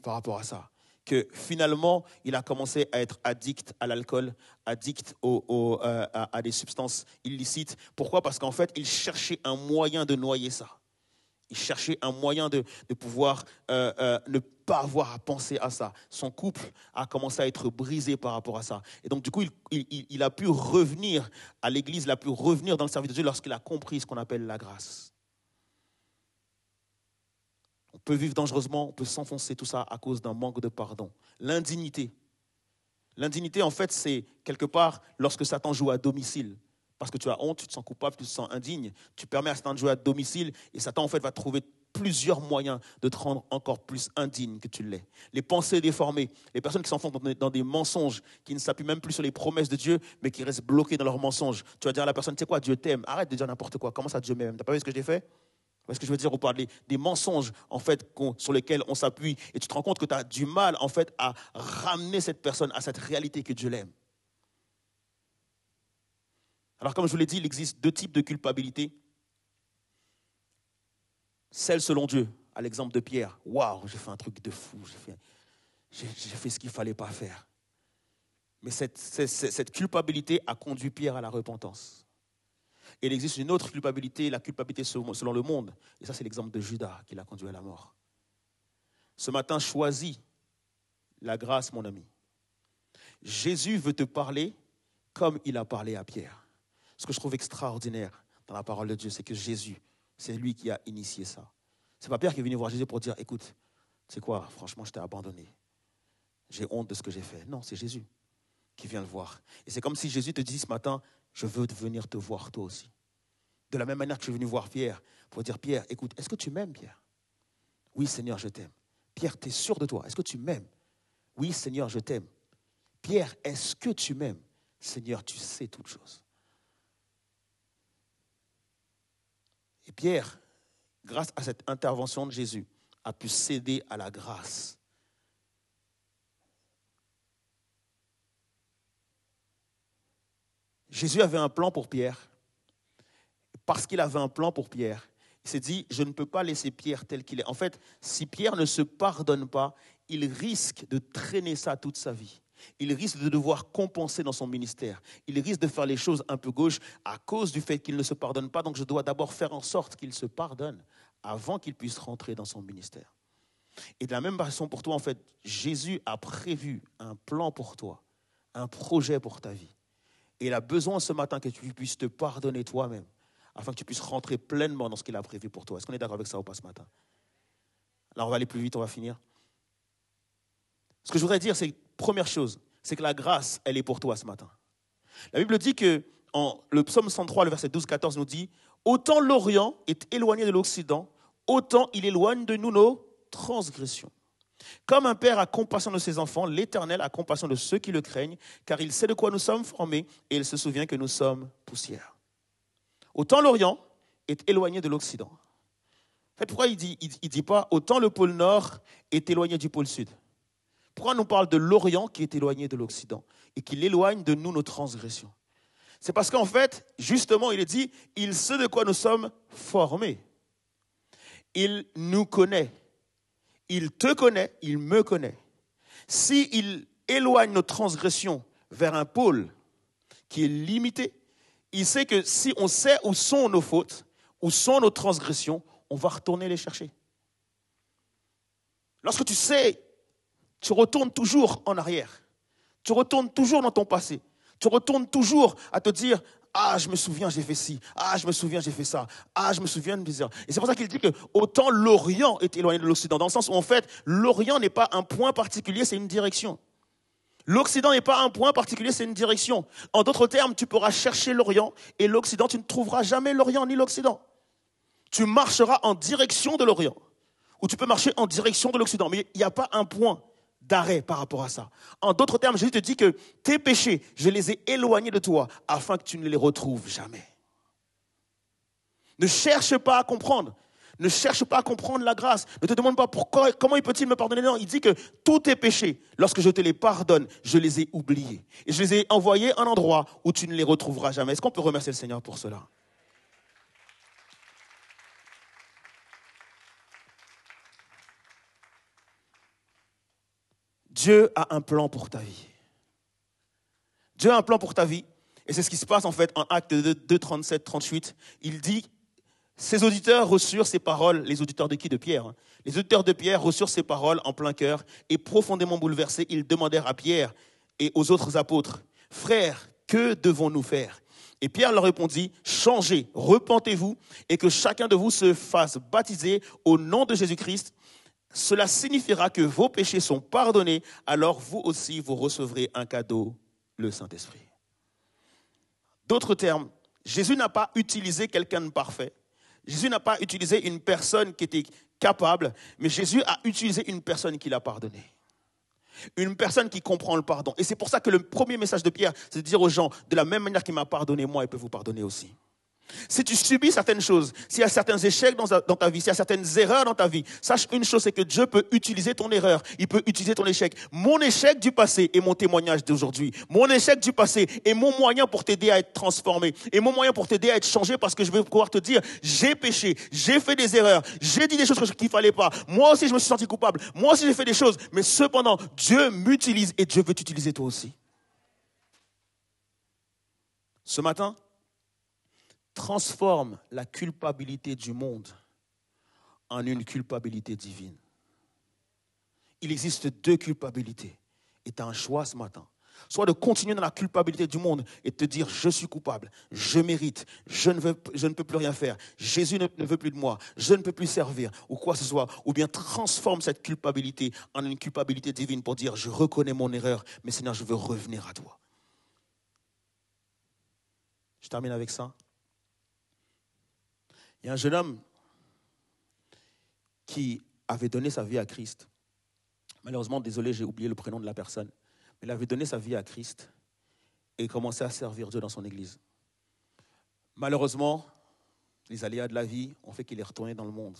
par rapport à ça, que finalement, il a commencé à être addict à l'alcool, addict à des substances illicites. Pourquoi ? Parce qu'en fait, il cherchait un moyen de noyer ça. Il cherchait un moyen de pouvoir ne pas avoir à penser à ça. Son couple a commencé à être brisé par rapport à ça. Et donc, du coup, il a pu revenir à l'église, il a pu revenir dans le service de Dieu lorsqu'il a compris ce qu'on appelle la grâce. On peut vivre dangereusement, on peut s'enfoncer, tout ça à cause d'un manque de pardon. L'indignité. L'indignité, en fait, c'est quelque part lorsque Satan joue à domicile. Parce que tu as honte, tu te sens coupable, tu te sens indigne. Tu permets à Satan de jouer à domicile et Satan, en fait, va trouver plusieurs moyens de te rendre encore plus indigne que tu l'es. Les pensées déformées, les personnes qui s'enfoncent dans des mensonges, qui ne s'appuient même plus sur les promesses de Dieu, mais qui restent bloquées dans leurs mensonges. Tu vas dire à la personne, tu sais quoi, Dieu t'aime, arrête de dire n'importe quoi. Comment ça, Dieu m'aime ? T'as pas vu ce que j'ai fait ? Parce que je veux dire, on parle des mensonges en fait, sur lesquels on s'appuie et tu te rends compte que tu as du mal en fait, à ramener cette personne à cette réalité que Dieu l'aime. Alors comme je vous l'ai dit, il existe 2 types de culpabilité. Celle selon Dieu, à l'exemple de Pierre. Waouh, j'ai fait un truc de fou, j'ai fait ce qu'il ne fallait pas faire. Mais cette culpabilité a conduit Pierre à la repentance. Et il existe une autre culpabilité, la culpabilité selon le monde. Et ça, c'est l'exemple de Judas qui l'a conduit à la mort. Ce matin, choisis la grâce, mon ami. Jésus veut te parler comme il a parlé à Pierre. Ce que je trouve extraordinaire dans la parole de Dieu, c'est que Jésus, c'est lui qui a initié ça. C'est pas Pierre qui est venu voir Jésus pour dire, écoute, tu sais quoi, franchement, je t'ai abandonné. J'ai honte de ce que j'ai fait. Non, c'est Jésus qui vient le voir. Et c'est comme si Jésus te dit ce matin, je veux venir te voir toi aussi. De la même manière que je suis venu voir Pierre, pour dire, Pierre, écoute, est-ce que tu m'aimes, Pierre ? Oui, Seigneur, je t'aime. Pierre, tu es sûr de toi ? Est-ce que tu m'aimes ? Oui, Seigneur, je t'aime. Pierre, est-ce que tu m'aimes ? Seigneur, tu sais toutes choses. Et Pierre, grâce à cette intervention de Jésus, a pu céder à la grâce. Jésus avait un plan pour Pierre. Parce qu'il avait un plan pour Pierre, il s'est dit, je ne peux pas laisser Pierre tel qu'il est. En fait, si Pierre ne se pardonne pas, il risque de traîner ça toute sa vie. Il risque de devoir compenser dans son ministère. Il risque de faire les choses un peu gauche à cause du fait qu'il ne se pardonne pas. Donc je dois d'abord faire en sorte qu'il se pardonne avant qu'il puisse rentrer dans son ministère. Et de la même façon pour toi, en fait, Jésus a prévu un plan pour toi, un projet pour ta vie. Et il a besoin ce matin que tu puisses te pardonner toi-même afin que tu puisses rentrer pleinement dans ce qu'il a prévu pour toi. Est-ce qu'on est d'accord avec ça ou pas ce matin? Alors on va aller plus vite, on va finir. Ce que je voudrais dire, c'est, première chose, c'est que la grâce, elle est pour toi ce matin. La Bible dit que, le psaume 103, le verset 12-14 nous dit, « Autant l'Orient est éloigné de l'Occident, autant il éloigne de nous nos transgressions. Comme un père a compassion de ses enfants, l'Éternel a compassion de ceux qui le craignent, car il sait de quoi nous sommes formés et il se souvient que nous sommes poussière. » Autant l'Orient est éloigné de l'Occident. En fait, pourquoi il dit pas « Autant le pôle Nord est éloigné du pôle Sud ». Pourquoi on nous parle de l'Orient qui est éloigné de l'Occident et qui l'éloigne de nous, nos transgressions? C'est parce qu'en fait, justement, il est dit, il sait de quoi nous sommes formés. Il nous connaît. Il te connaît, il me connaît. S'il éloigne nos transgressions vers un pôle qui est limité, il sait que si on sait où sont nos fautes, où sont nos transgressions, on va retourner les chercher. Lorsque tu sais, tu retournes toujours en arrière. Tu retournes toujours dans ton passé. Tu retournes toujours à te dire « Ah, je me souviens, j'ai fait ci. Ah, je me souviens, j'ai fait ça. Ah, je me souviens de ça. » Et c'est pour ça qu'il dit que autant l'Orient est éloigné de l'Occident, dans le sens où en fait, l'Orient n'est pas un point particulier, c'est une direction. L'Occident n'est pas un point particulier, c'est une direction. En d'autres termes, tu pourras chercher l'Orient et l'Occident, tu ne trouveras jamais l'Orient ni l'Occident. Tu marcheras en direction de l'Orient ou tu peux marcher en direction de l'Occident, mais il n'y a pas un point d'arrêt par rapport à ça. En d'autres termes, Jésus te dit que tes péchés, je les ai éloignés de toi afin que tu ne les retrouves jamais. Ne cherche pas à comprendre. Ne cherche pas à comprendre la grâce. Ne te demande pas pourquoi, comment il peut-il me pardonner. Non, il dit que tous tes péchés, lorsque je te les pardonne, je les ai oubliés. Et je les ai envoyés à un endroit où tu ne les retrouveras jamais. Est-ce qu'on peut remercier le Seigneur pour cela? Dieu a un plan pour ta vie. Dieu a un plan pour ta vie. Et c'est ce qui se passe en fait en Actes 2, 37, 38. Il dit, ses auditeurs reçurent ces paroles, les auditeurs de qui? De Pierre. Les auditeurs de Pierre reçurent ces paroles en plein cœur et profondément bouleversés, ils demandèrent à Pierre et aux autres apôtres, « Frères, que devons-nous faire ?» Et Pierre leur répondit, « Changez, repentez-vous et que chacun de vous se fasse baptiser au nom de Jésus-Christ. Cela signifiera que vos péchés sont pardonnés, alors vous aussi vous recevrez un cadeau, le Saint-Esprit. » D'autres termes, Jésus n'a pas utilisé quelqu'un de parfait. Jésus n'a pas utilisé une personne qui était capable, mais Jésus a utilisé une personne qui l'a pardonné. Une personne qui comprend le pardon. Et c'est pour ça que le premier message de Pierre, c'est de dire aux gens, de la même manière qu'il m'a pardonné, moi, il peut vous pardonner aussi. Si tu subis certaines choses, s'il y a certains échecs dans ta vie, s'il y a certaines erreurs dans ta vie, sache une chose, c'est que Dieu peut utiliser ton erreur, il peut utiliser ton échec. Mon échec du passé est mon témoignage d'aujourd'hui. Mon échec du passé est mon moyen pour t'aider à être transformé, et mon moyen pour t'aider à être changé, parce que je vais pouvoir te dire, j'ai péché, j'ai fait des erreurs, j'ai dit des choses qu'il ne fallait pas. Moi aussi, je me suis senti coupable. Moi aussi, j'ai fait des choses. Mais cependant, Dieu m'utilise et Dieu veut t'utiliser toi aussi. Ce matin, transforme la culpabilité du monde en une culpabilité divine. Il existe deux culpabilités. Et tu as un choix ce matin. Soit de continuer dans la culpabilité du monde et de te dire, je suis coupable, je mérite, je ne peux plus rien faire, Jésus ne veut plus de moi, je ne peux plus servir, ou quoi que ce soit. Ou bien transforme cette culpabilité en une culpabilité divine pour dire, je reconnais mon erreur, mais Seigneur, je veux revenir à toi. Je termine avec ça. Il y a un jeune homme qui avait donné sa vie à Christ. Malheureusement, désolé, j'ai oublié le prénom de la personne. Mais il avait donné sa vie à Christ et commençait à servir Dieu dans son église. Malheureusement, les aléas de la vie ont fait qu'il est retourné dans le monde.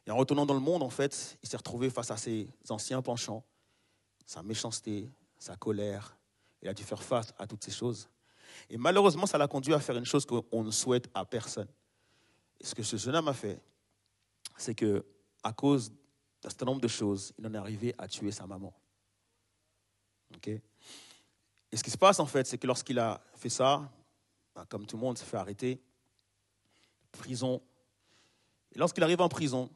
Et en retournant dans le monde, en fait, il s'est retrouvé face à ses anciens penchants, sa méchanceté, sa colère. Il a dû faire face à toutes ces choses. Et malheureusement, ça l'a conduit à faire une chose qu'on ne souhaite à personne. Et ce que ce jeune homme a fait, c'est qu'à cause d'un certain nombre de choses, il en est arrivé à tuer sa maman. Okay? Et ce qui se passe, en fait, c'est que lorsqu'il a fait ça, comme tout le monde s'est fait arrêter, prison. Et lorsqu'il arrive en prison,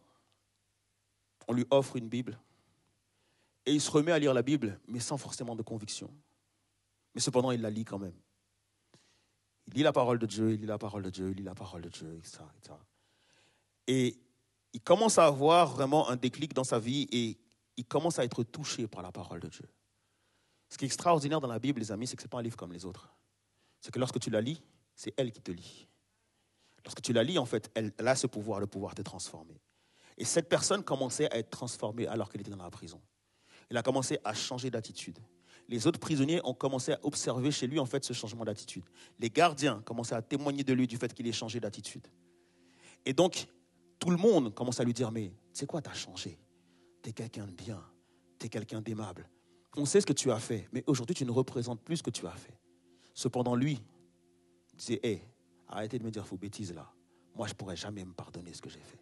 on lui offre une Bible. Et il se remet à lire la Bible, mais sans forcément de conviction. Mais cependant, il la lit quand même. Il lit la parole de Dieu, il lit la parole de Dieu, il lit la parole de Dieu, etc. Et il commence à avoir vraiment un déclic dans sa vie et il commence à être touché par la parole de Dieu. Ce qui est extraordinaire dans la Bible, les amis, c'est que ce n'est pas un livre comme les autres. C'est que lorsque tu la lis, c'est elle qui te lit. Lorsque tu la lis, en fait, elle a ce pouvoir, le pouvoir de te transformer. Et cette personne commençait à être transformée alors qu'elle était dans la prison. Il a commencé à changer d'attitude. Les autres prisonniers ont commencé à observer chez lui en fait ce changement d'attitude. Les gardiens commençaient à témoigner de lui du fait qu'il ait changé d'attitude. Et donc, tout le monde commence à lui dire, mais tu sais quoi, tu as changé. Tu es quelqu'un de bien, tu es quelqu'un d'aimable. On sait ce que tu as fait, mais aujourd'hui, tu ne représentes plus ce que tu as fait. Cependant, lui, il disait, hey, arrêtez de me dire vos bêtises là. Moi, je ne pourrais jamais me pardonner ce que j'ai fait.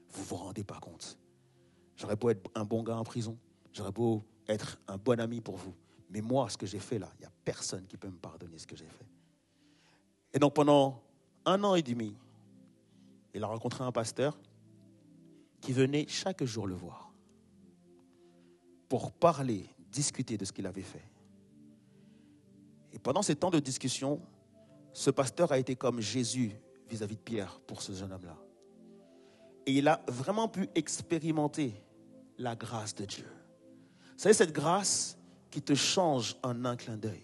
Vous ne vous rendez pas compte. J'aurais beau être un bon gars en prison, j'aurais beau être un bon ami pour vous. Mais moi, ce que j'ai fait là, il n'y a personne qui peut me pardonner ce que j'ai fait. Et donc, pendant 1 an et demi, il a rencontré un pasteur qui venait chaque jour le voir pour parler, discuter de ce qu'il avait fait. Et pendant ces temps de discussion, ce pasteur a été comme Jésus vis-à-vis de Pierre pour ce jeune homme-là. Et il a vraiment pu expérimenter la grâce de Dieu. Vous savez, cette grâce qui te change en un clin d'œil.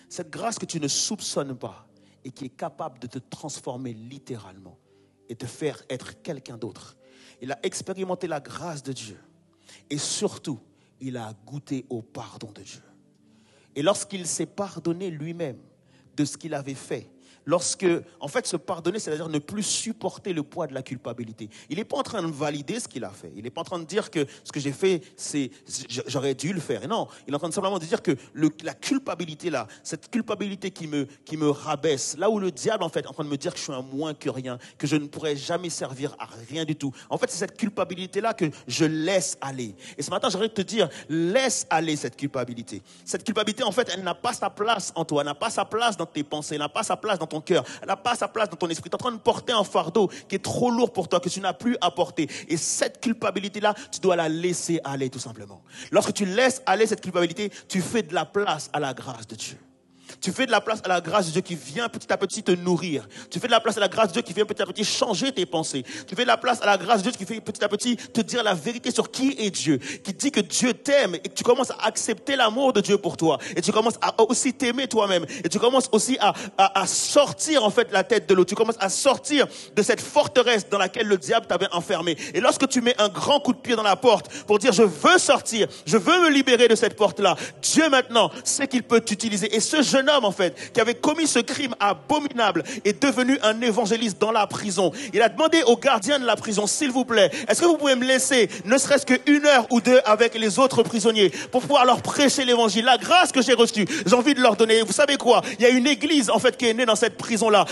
Cette grâce que tu ne soupçonnes pas et qui est capable de te transformer littéralement et te faire être quelqu'un d'autre. Il a expérimenté la grâce de Dieu et surtout, il a goûté au pardon de Dieu. Et lorsqu'il s'est pardonné lui-même de ce qu'il avait fait, en fait, se pardonner, c'est-à-dire ne plus supporter le poids de la culpabilité. Il n'est pas en train de valider ce qu'il a fait. Il n'est pas en train de dire que ce que j'ai fait, j'aurais dû le faire. Et non, il est en train de simplement de dire que la culpabilité là, cette culpabilité qui me rabaisse, là où le diable en fait est en train de me dire que je suis un moins que rien, que je ne pourrais jamais servir à rien du tout. En fait, c'est cette culpabilité là que je laisse aller. Et ce matin, j'aimerais te dire, laisse aller cette culpabilité. Cette culpabilité, en fait, elle n'a pas sa place en toi, elle n'a pas sa place dans tes pensées, elle n'a pas sa place dans ton cœur, elle n'a pas sa place dans ton esprit. Tu es en train de porter un fardeau qui est trop lourd pour toi, que tu n'as plus à porter. Et cette culpabilité-là, tu dois la laisser aller tout simplement. Lorsque tu laisses aller cette culpabilité, tu fais de la place à la grâce de Dieu. Tu fais de la place à la grâce de Dieu qui vient petit à petit te nourrir. Tu fais de la place à la grâce de Dieu qui vient petit à petit changer tes pensées. Tu fais de la place à la grâce de Dieu qui fait petit à petit te dire la vérité sur qui est Dieu. Qui dit que Dieu t'aime et que tu commences à accepter l'amour de Dieu pour toi. Et tu commences à aussi t'aimer toi-même. Et tu commences aussi à sortir en fait la tête de l'eau. Tu commences à sortir de cette forteresse dans laquelle le diable t'avait enfermé. Et lorsque tu mets un grand coup de pied dans la porte pour dire je veux sortir, je veux me libérer de cette porte-là, Dieu maintenant sait qu'il peut t'utiliser. Et ce jeune homme, en fait, qui avait commis ce crime abominable, est devenu un évangéliste dans la prison. Il a demandé au gardien de la prison, s'il vous plaît, est-ce que vous pouvez me laisser ne serait-ce qu'une heure ou deux avec les autres prisonniers pour pouvoir leur prêcher l'évangile. La grâce que j'ai reçue, j'ai envie de leur donner. Vous savez quoi? Il y a une église, en fait, qui est née dans cette prison-là.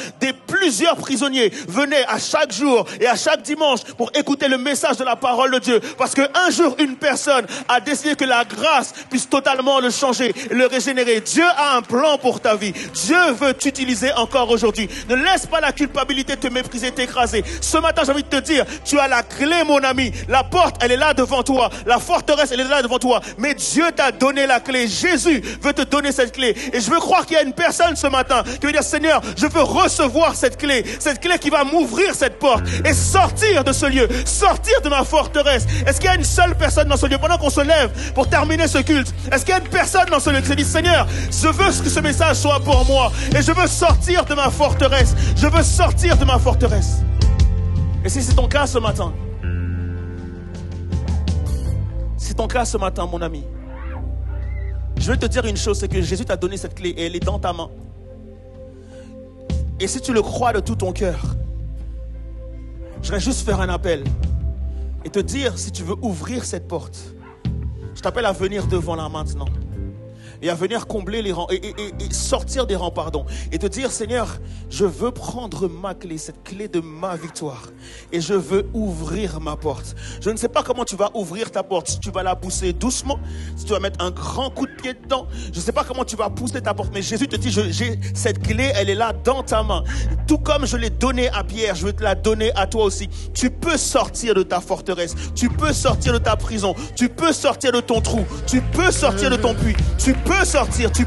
Plusieurs prisonniers venaient à chaque jour et à chaque dimanche pour écouter le message de la parole de Dieu. Parce qu'un jour, une personne a décidé que la grâce puisse totalement le changer et le régénérer. Dieu a un plan pour ta vie. Dieu veut t'utiliser encore aujourd'hui. Ne laisse pas la culpabilité te mépriser, t'écraser. Ce matin, j'ai envie de te dire, tu as la clé, mon ami. La porte, elle est là devant toi. La forteresse, elle est là devant toi. Mais Dieu t'a donné la clé. Jésus veut te donner cette clé. Et je veux croire qu'il y a une personne ce matin qui veut dire, Seigneur, je veux recevoir cette clé qui va m'ouvrir cette porte et sortir de ce lieu, sortir de ma forteresse. Est-ce qu'il y a une seule personne dans ce lieu, pendant qu'on se lève pour terminer ce culte, est-ce qu'il y a une personne dans ce lieu qui se dit, Seigneur, je veux que ce message soit pour moi et je veux sortir de ma forteresse, je veux sortir de ma forteresse. Et si c'est ton cas ce matin, mon ami, je veux te dire une chose, c'est que Jésus t'a donné cette clé et elle est dans ta main. Et si tu le crois de tout ton cœur, je voudrais juste faire un appel et te dire, si tu veux ouvrir cette porte, je t'appelle à venir devant là maintenant. et à venir combler les rangs et sortir des rangs, pardon, et te dire, Seigneur, je veux prendre ma clé, cette clé de ma victoire, et je veux ouvrir ma porte. Je ne sais pas comment tu vas ouvrir ta porte, si tu vas la pousser doucement, si tu vas mettre un grand coup de pied dedans, je ne sais pas comment tu vas pousser ta porte, mais Jésus te dit, j'ai cette clé, elle est là dans ta main. Tout comme je l'ai donnée à Pierre, je vais te la donner à toi aussi. Tu peux sortir de ta forteresse, tu peux sortir de ta prison, tu peux sortir de ton trou, tu peux sortir de ton puits, tu peux sortir, tu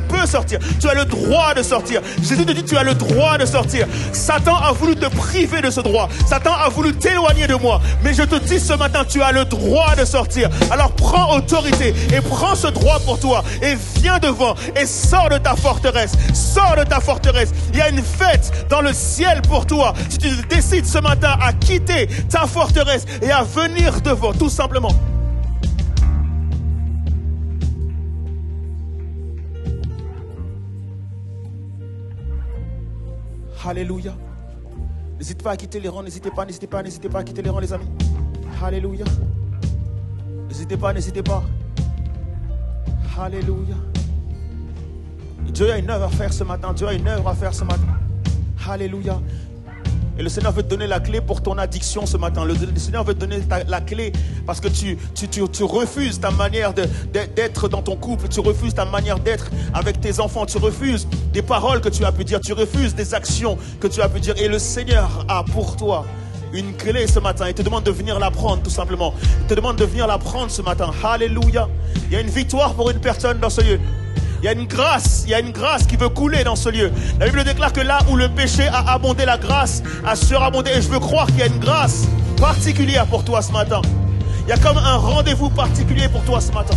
as le droit de sortir. Jésus te dit, tu as le droit de sortir. Satan a voulu te priver de ce droit, Satan a voulu t'éloigner de moi, mais je te dis ce matin, tu as le droit de sortir. Alors prends autorité et prends ce droit pour toi et viens devant et sors de ta forteresse, sors de ta forteresse. Il y a une fête dans le ciel pour toi si tu décides ce matin à quitter ta forteresse et à venir devant, tout simplement. Alléluia. N'hésite pas à quitter les rangs, n'hésitez pas à quitter les rangs, les amis. Alléluia. N'hésitez pas. Alléluia. Dieu a une œuvre à faire ce matin. Alléluia. Et le Seigneur veut te donner la clé pour ton addiction ce matin. Le Seigneur veut te donner la clé parce que tu refuses ta manière d'être dans ton couple. Tu refuses ta manière d'être avec tes enfants. Tu refuses des paroles que tu as pu dire. Tu refuses des actions que tu as pu dire. Et le Seigneur a pour toi une clé ce matin. Il te demande de venir la prendre tout simplement. Il te demande de venir la prendre ce matin. Alléluia. Il y a une victoire pour une personne dans ce lieu. Il y a une grâce qui veut couler dans ce lieu. La Bible déclare que là où le péché a abondé, la grâce a surabondé. Et je veux croire qu'il y a une grâce particulière pour toi ce matin. Il y a comme un rendez-vous particulier pour toi ce matin.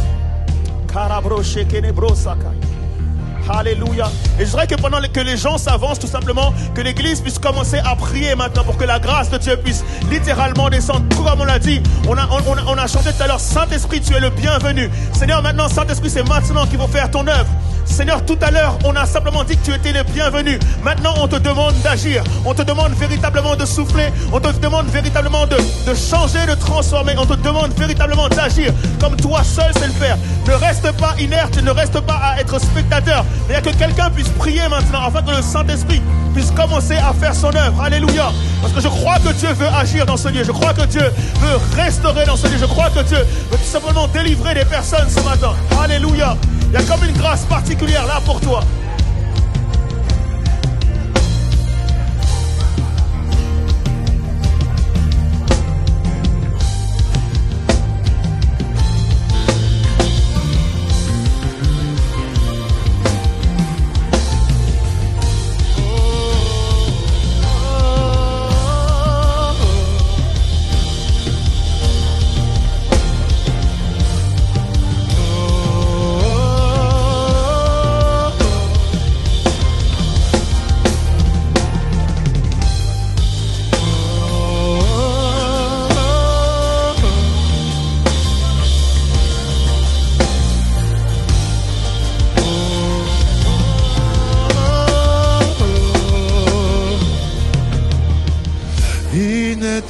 Alléluia. Et je voudrais que pendant que les gens s'avancent, tout simplement, que l'église puisse commencer à prier maintenant pour que la grâce de Dieu puisse littéralement descendre. Comme on l'a dit, on a chanté tout à l'heure, Saint-Esprit, tu es le bienvenu. Seigneur, maintenant, Saint-Esprit, c'est maintenant qu'il faut faire ton œuvre. Seigneur, tout à l'heure, on a simplement dit que tu étais le bienvenu. Maintenant, on te demande d'agir. On te demande véritablement de souffler. On te demande véritablement de changer, de transformer. On te demande véritablement d'agir comme toi seul sais le faire. Ne reste pas inerte, ne reste pas à être spectateur. Mais il y a que quelqu'un puisse prier maintenant afin que le Saint-Esprit puisse commencer à faire son œuvre. Alléluia. Parce que je crois que Dieu veut agir dans ce lieu. Je crois que Dieu veut restaurer dans ce lieu. Je crois que Dieu veut tout simplement délivrer des personnes ce matin. Alléluia. Il y a comme une grâce particulière là pour toi.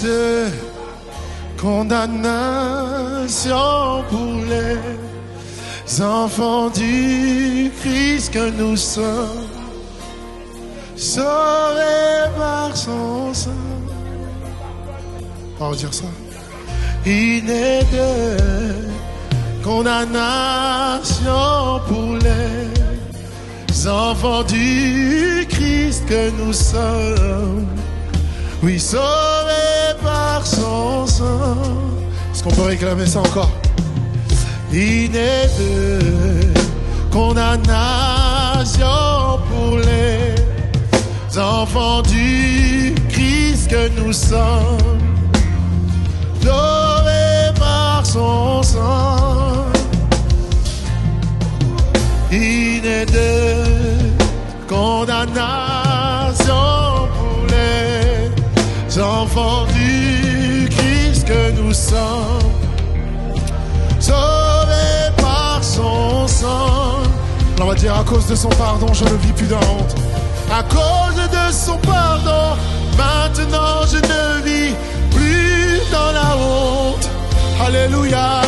De condamnation pour les enfants du Christ que nous sommes, sauvés par son sang. On va dire ça. Il n'est de condamnation pour les enfants du Christ que nous sommes. Oui, sauvé par son sang. Est-ce qu'on peut réclamer ça encore? Il n'est de condamnation pour les enfants du Christ que nous sommes. Sauvé par son sang. Il n'est de condamnation pour les enfants du Christ que nous sommes, sauvés par son sang. On va dire à cause de son pardon, je ne vis plus dans la honte. À cause de son pardon, maintenant je ne vis plus dans la honte. Alléluia.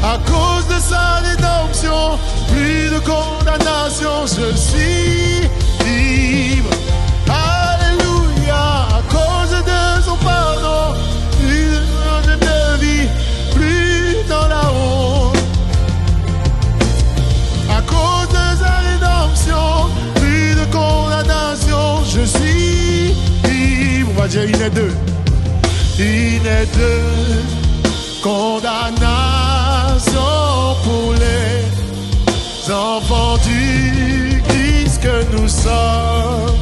À cause de sa rédemption, plus de condamnation, je suis libre. Alléluia, à cause de son pardon, je ne vis plus dans la honte. À cause de sa rédemption, plus de condamnation, je suis libre. On va dire il n'est deux. Il n'est deux condamnation pour les enfants du Christ que nous sommes.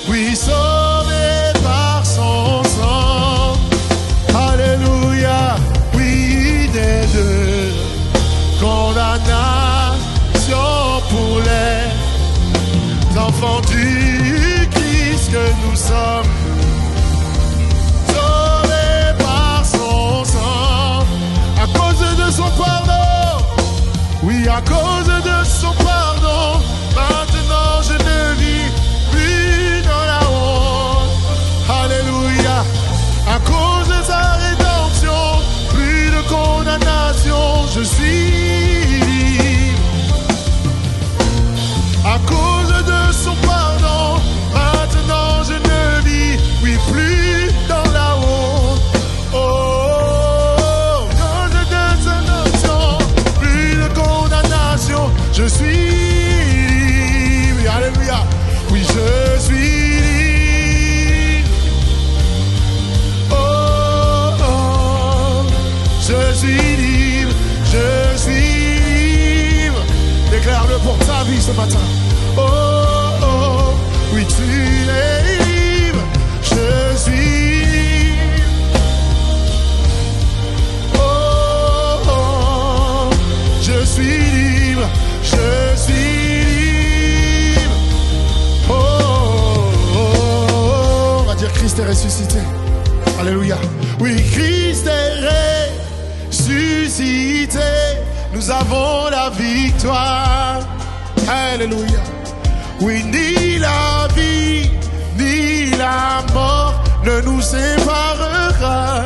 Oui, sauvés par son sang. Alléluia. Oui, il n'est deux condamnation pour les enfants du Christ que nous sommes. Sauvés par son sang, à cause de son pardon. Oui, à cause de son pardon, maintenant je ne vis plus dans la honte. Alléluia. À cause de sa rédemption, plus de condamnation, je suis libre. À cause de son pardon, maintenant je ne vis, oui, plus dans la honte. Oh, à cause de sa rédemption, plus de condamnation, je suis libre. Alléluia. Oui, je suis libre. Oh, oh, je suis libre, je suis libre. Déclare-le pour ta vie ce matin. Oh, oh, oui, tu es libre, je suis libre. Oh, oh, je suis libre, je suis libre. Oh, oh, oh, on va dire Christ est ressuscité. Alléluia. Oui, Christ est ressuscité. Nous avons la victoire. Alléluia. Oui, ni la vie, ni la mort ne nous séparera.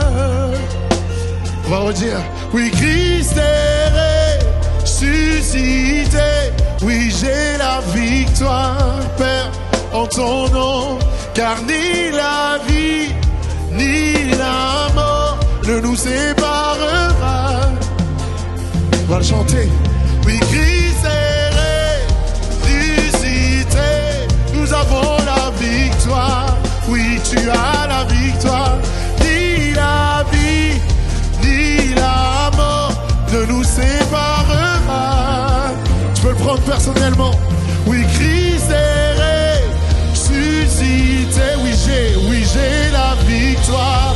On va redire. Oui, Christ est ressuscité. Oui, j'ai la victoire, Père, en ton nom. Car ni la vie, ni la mort ne nous séparera. On va le chanter. Oui, Christ est ressuscité. Nous avons la victoire. Oui, tu as la victoire. Ni la vie, ni la mort ne nous séparera. Tu peux le prendre personnellement. Oui, Christ est ressuscité. Oui, j'ai la victoire.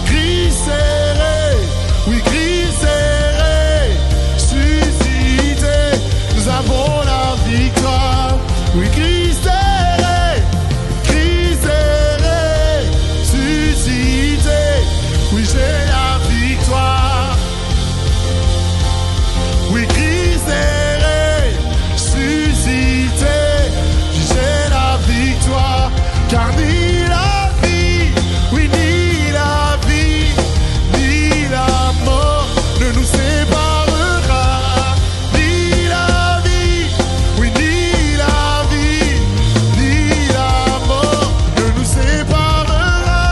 Christ est oui, Christ est ressuscité. Nous avons la victoire. Oui, Christ est ressuscité. Oui, j'ai la victoire. Oui, Christ est ressuscité. J'ai la victoire. Car ni la vie, oui, ni la vie, ni la mort ne nous séparera. Ni la vie, oui, ni la vie, ni la mort ne nous séparera.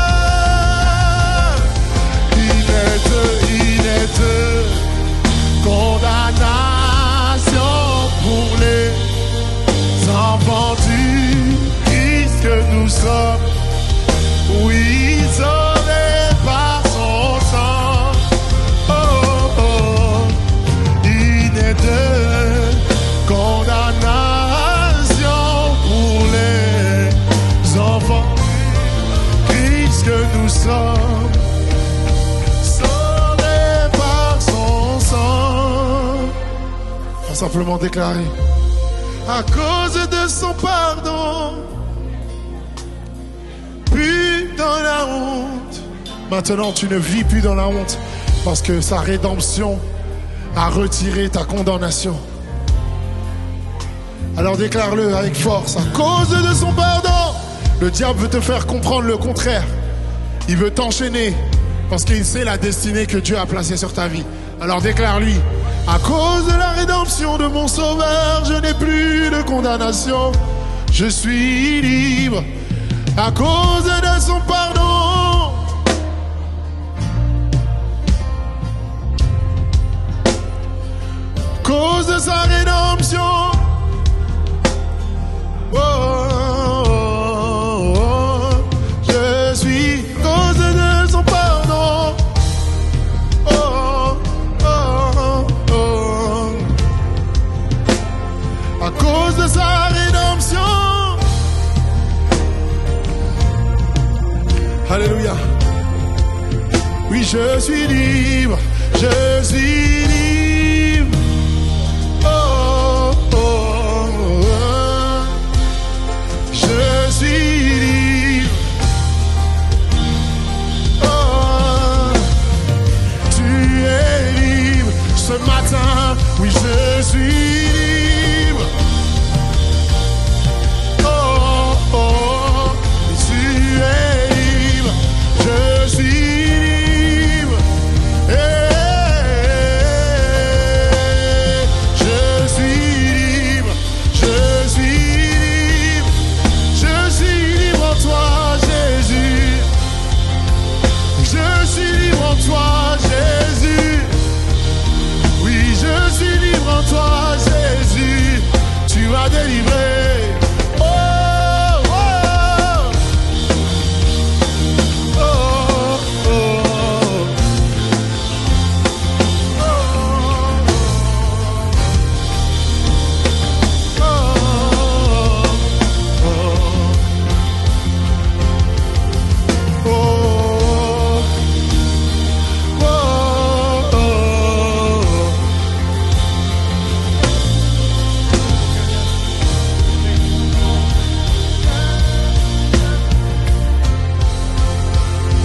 Il est de condamnation pour les enfants du Christ que nous sommes. Oui, sauvés par son sang. Oh, oh, il n'est de condamnation pour les enfants du Christ que nous sommes. Sauvés par son sang. On va simplement déclarer. À cause de son pardon, plus dans la honte. Maintenant, tu ne vis plus dans la honte parce que sa rédemption a retiré ta condamnation. Alors déclare-le avec force. À cause de son pardon, le diable veut te faire comprendre le contraire. Il veut t'enchaîner parce qu'il sait la destinée que Dieu a placée sur ta vie. Alors déclare-lui. À cause de la rédemption de mon sauveur, je n'ai plus de condamnation. Je suis libre à cause de son pardon. À cause de sa rédemption. Oh, oh, oh, oh. Je suis cause de son pardon. Oh, oh, oh, oh. À cause de sa rédemption. Alléluia. Oui, je suis libre. Je suis libre. Oh, oh, oh. Je suis libre. Oh, tu es libre. Ce matin, oui, je suis libre. Oh, oh, tu es libre. Je suis libre. Je suis libre. Je suis libre. Je suis libre en toi, Jésus. Je suis libre en toi, Jésus. Oui, je suis libre en toi, Jésus. Tu m'as délivré. Oh, oh, oh, oh,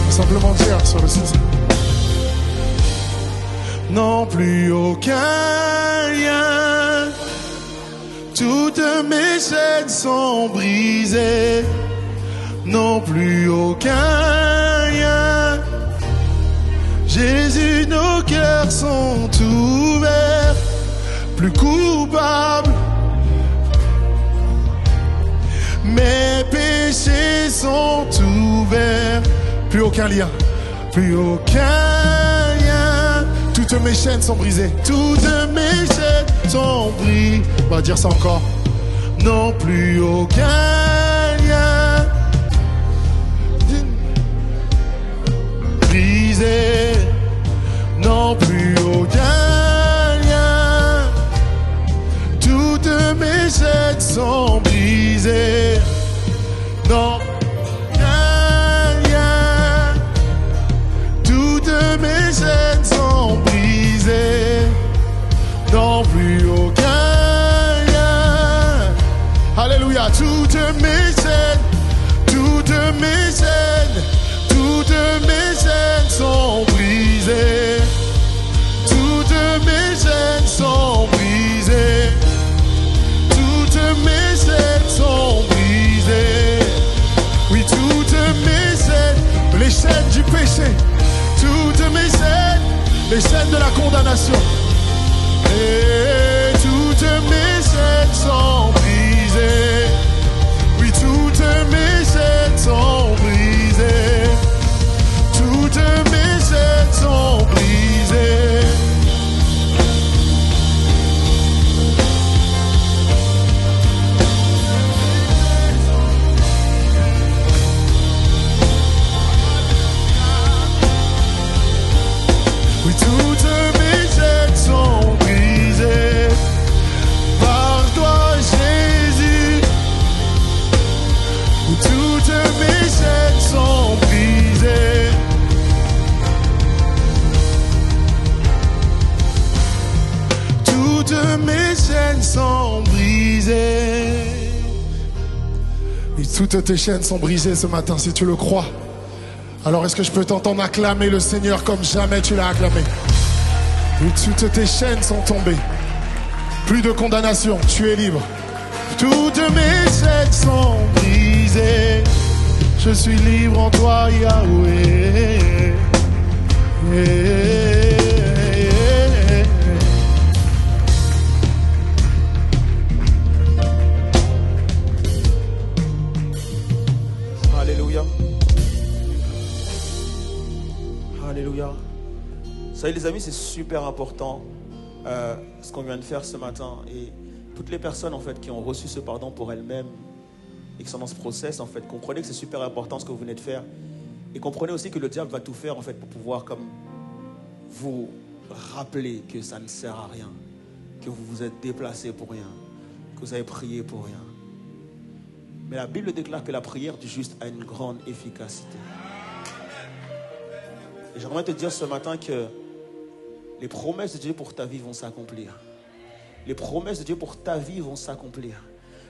simplement dire sur le site. Non plus aucun lien. Toutes mes chaînes sont brisées. Non plus aucun lien. Jésus, nos cœurs sont ouverts. Plus coupables. Mes péchés sont ouverts. Plus aucun lien. Plus aucun lien. Toutes mes chaînes sont brisées. Toutes mes chaînes sont brisées. On va dire ça encore. Non plus aucun lien. Brisé. Non plus aucun lien. Toutes mes chaînes sont brisées. Non. Mes chaînes sont brisées. Non plus aucun lien. Alléluia. Toutes mes chaînes, toutes mes chaînes, toutes mes chaînes sont brisées. Toutes mes chaînes sont brisées. Toutes mes chaînes sont brisées. Oui, toutes mes chaînes, les chaînes du péché. Toutes mes chaînes, les chaînes de la condamnation. Et toutes mes chaînes sont brisées. Oui, toutes mes chaînes sont brisées. Toutes mes chaînes sont brisées. Oui, toutes mes chaînes sont brisées par toi, Jésus. Oui, toutes mes chaînes sont brisées. Toutes mes chaînes sont brisées. Oui, toutes tes chaînes sont brisées ce matin, si tu le crois. Alors est-ce que je peux t'entendre acclamer le Seigneur comme jamais tu l'as acclamé? Oui, toutes tes chaînes sont tombées. Plus de condamnation, tu es libre. Toutes mes chaînes sont brisées. Je suis libre en toi, Yahweh. Alléluia. Alléluia. Vous savez les amis, c'est super important ce qu'on vient de faire ce matin. Et toutes les personnes en fait qui ont reçu ce pardon pour elles-mêmes et qui sont dans ce process, en fait, comprenez que c'est super important ce que vous venez de faire. Et comprenez aussi que le diable va tout faire en fait pour pouvoir comme vous rappeler que ça ne sert à rien, que vous vous êtes déplacé pour rien, que vous avez prié pour rien. Mais la Bible déclare que la prière du juste a une grande efficacité. Et j'aimerais te dire ce matin que les promesses de Dieu pour ta vie vont s'accomplir. Les promesses de Dieu pour ta vie vont s'accomplir.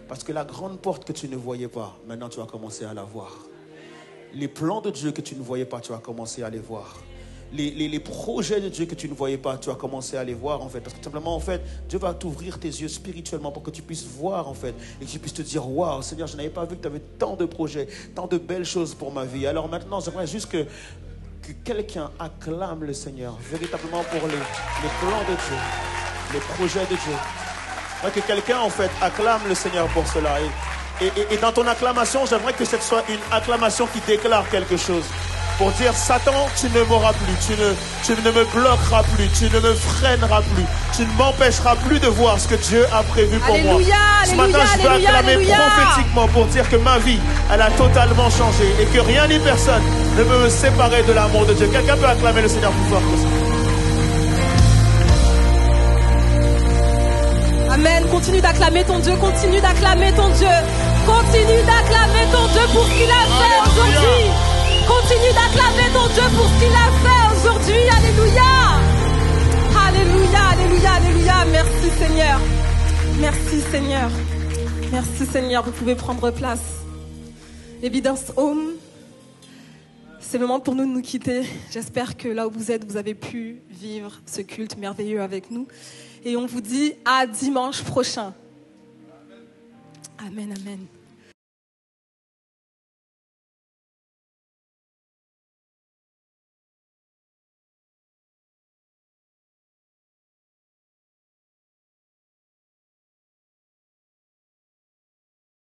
Parce que la grande porte que tu ne voyais pas, maintenant tu vas commencer à la voir. Les plans de Dieu que tu ne voyais pas, tu vas commencer à les voir. Les projets de Dieu que tu ne voyais pas, tu vas commencer à les voir en fait. Parce que simplement en fait, Dieu va t'ouvrir tes yeux spirituellement pour que tu puisses voir en fait. Et que tu puisses te dire, waouh Seigneur, je n'avais pas vu que tu avais tant de projets, tant de belles choses pour ma vie. Alors maintenant, j'aimerais juste que quelqu'un acclame le Seigneur véritablement pour les plans de Dieu, les projets de Dieu. J'aimerais que quelqu'un en fait acclame le Seigneur pour cela. Et dans ton acclamation, j'aimerais que ce soit une acclamation qui déclare quelque chose. Pour dire, Satan, tu ne m'auras plus, tu ne me bloqueras plus, tu ne me freineras plus, tu ne m'empêcheras plus de voir ce que Dieu a prévu pour moi. Ce matin, je veux acclamer prophétiquement pour dire que ma vie, elle a totalement changé et que rien ni personne ne peut me séparer de l'amour de Dieu. Quelqu'un peut acclamer le Seigneur plus fort que ça. Amen. Continue d'acclamer ton Dieu, continue d'acclamer ton Dieu, continue d'acclamer ton Dieu pour ce qu'il a fait aujourd'hui. Continue d'acclamer ton Dieu pour ce qu'il a fait aujourd'hui. Alléluia. Alléluia, alléluia, alléluia. Merci Seigneur. Merci Seigneur. Merci Seigneur. Vous pouvez prendre place. Evidence Home. C'est le moment pour nous de nous quitter. J'espère que là où vous êtes, vous avez pu vivre ce culte merveilleux avec nous. Et on vous dit à dimanche prochain. Amen, amen.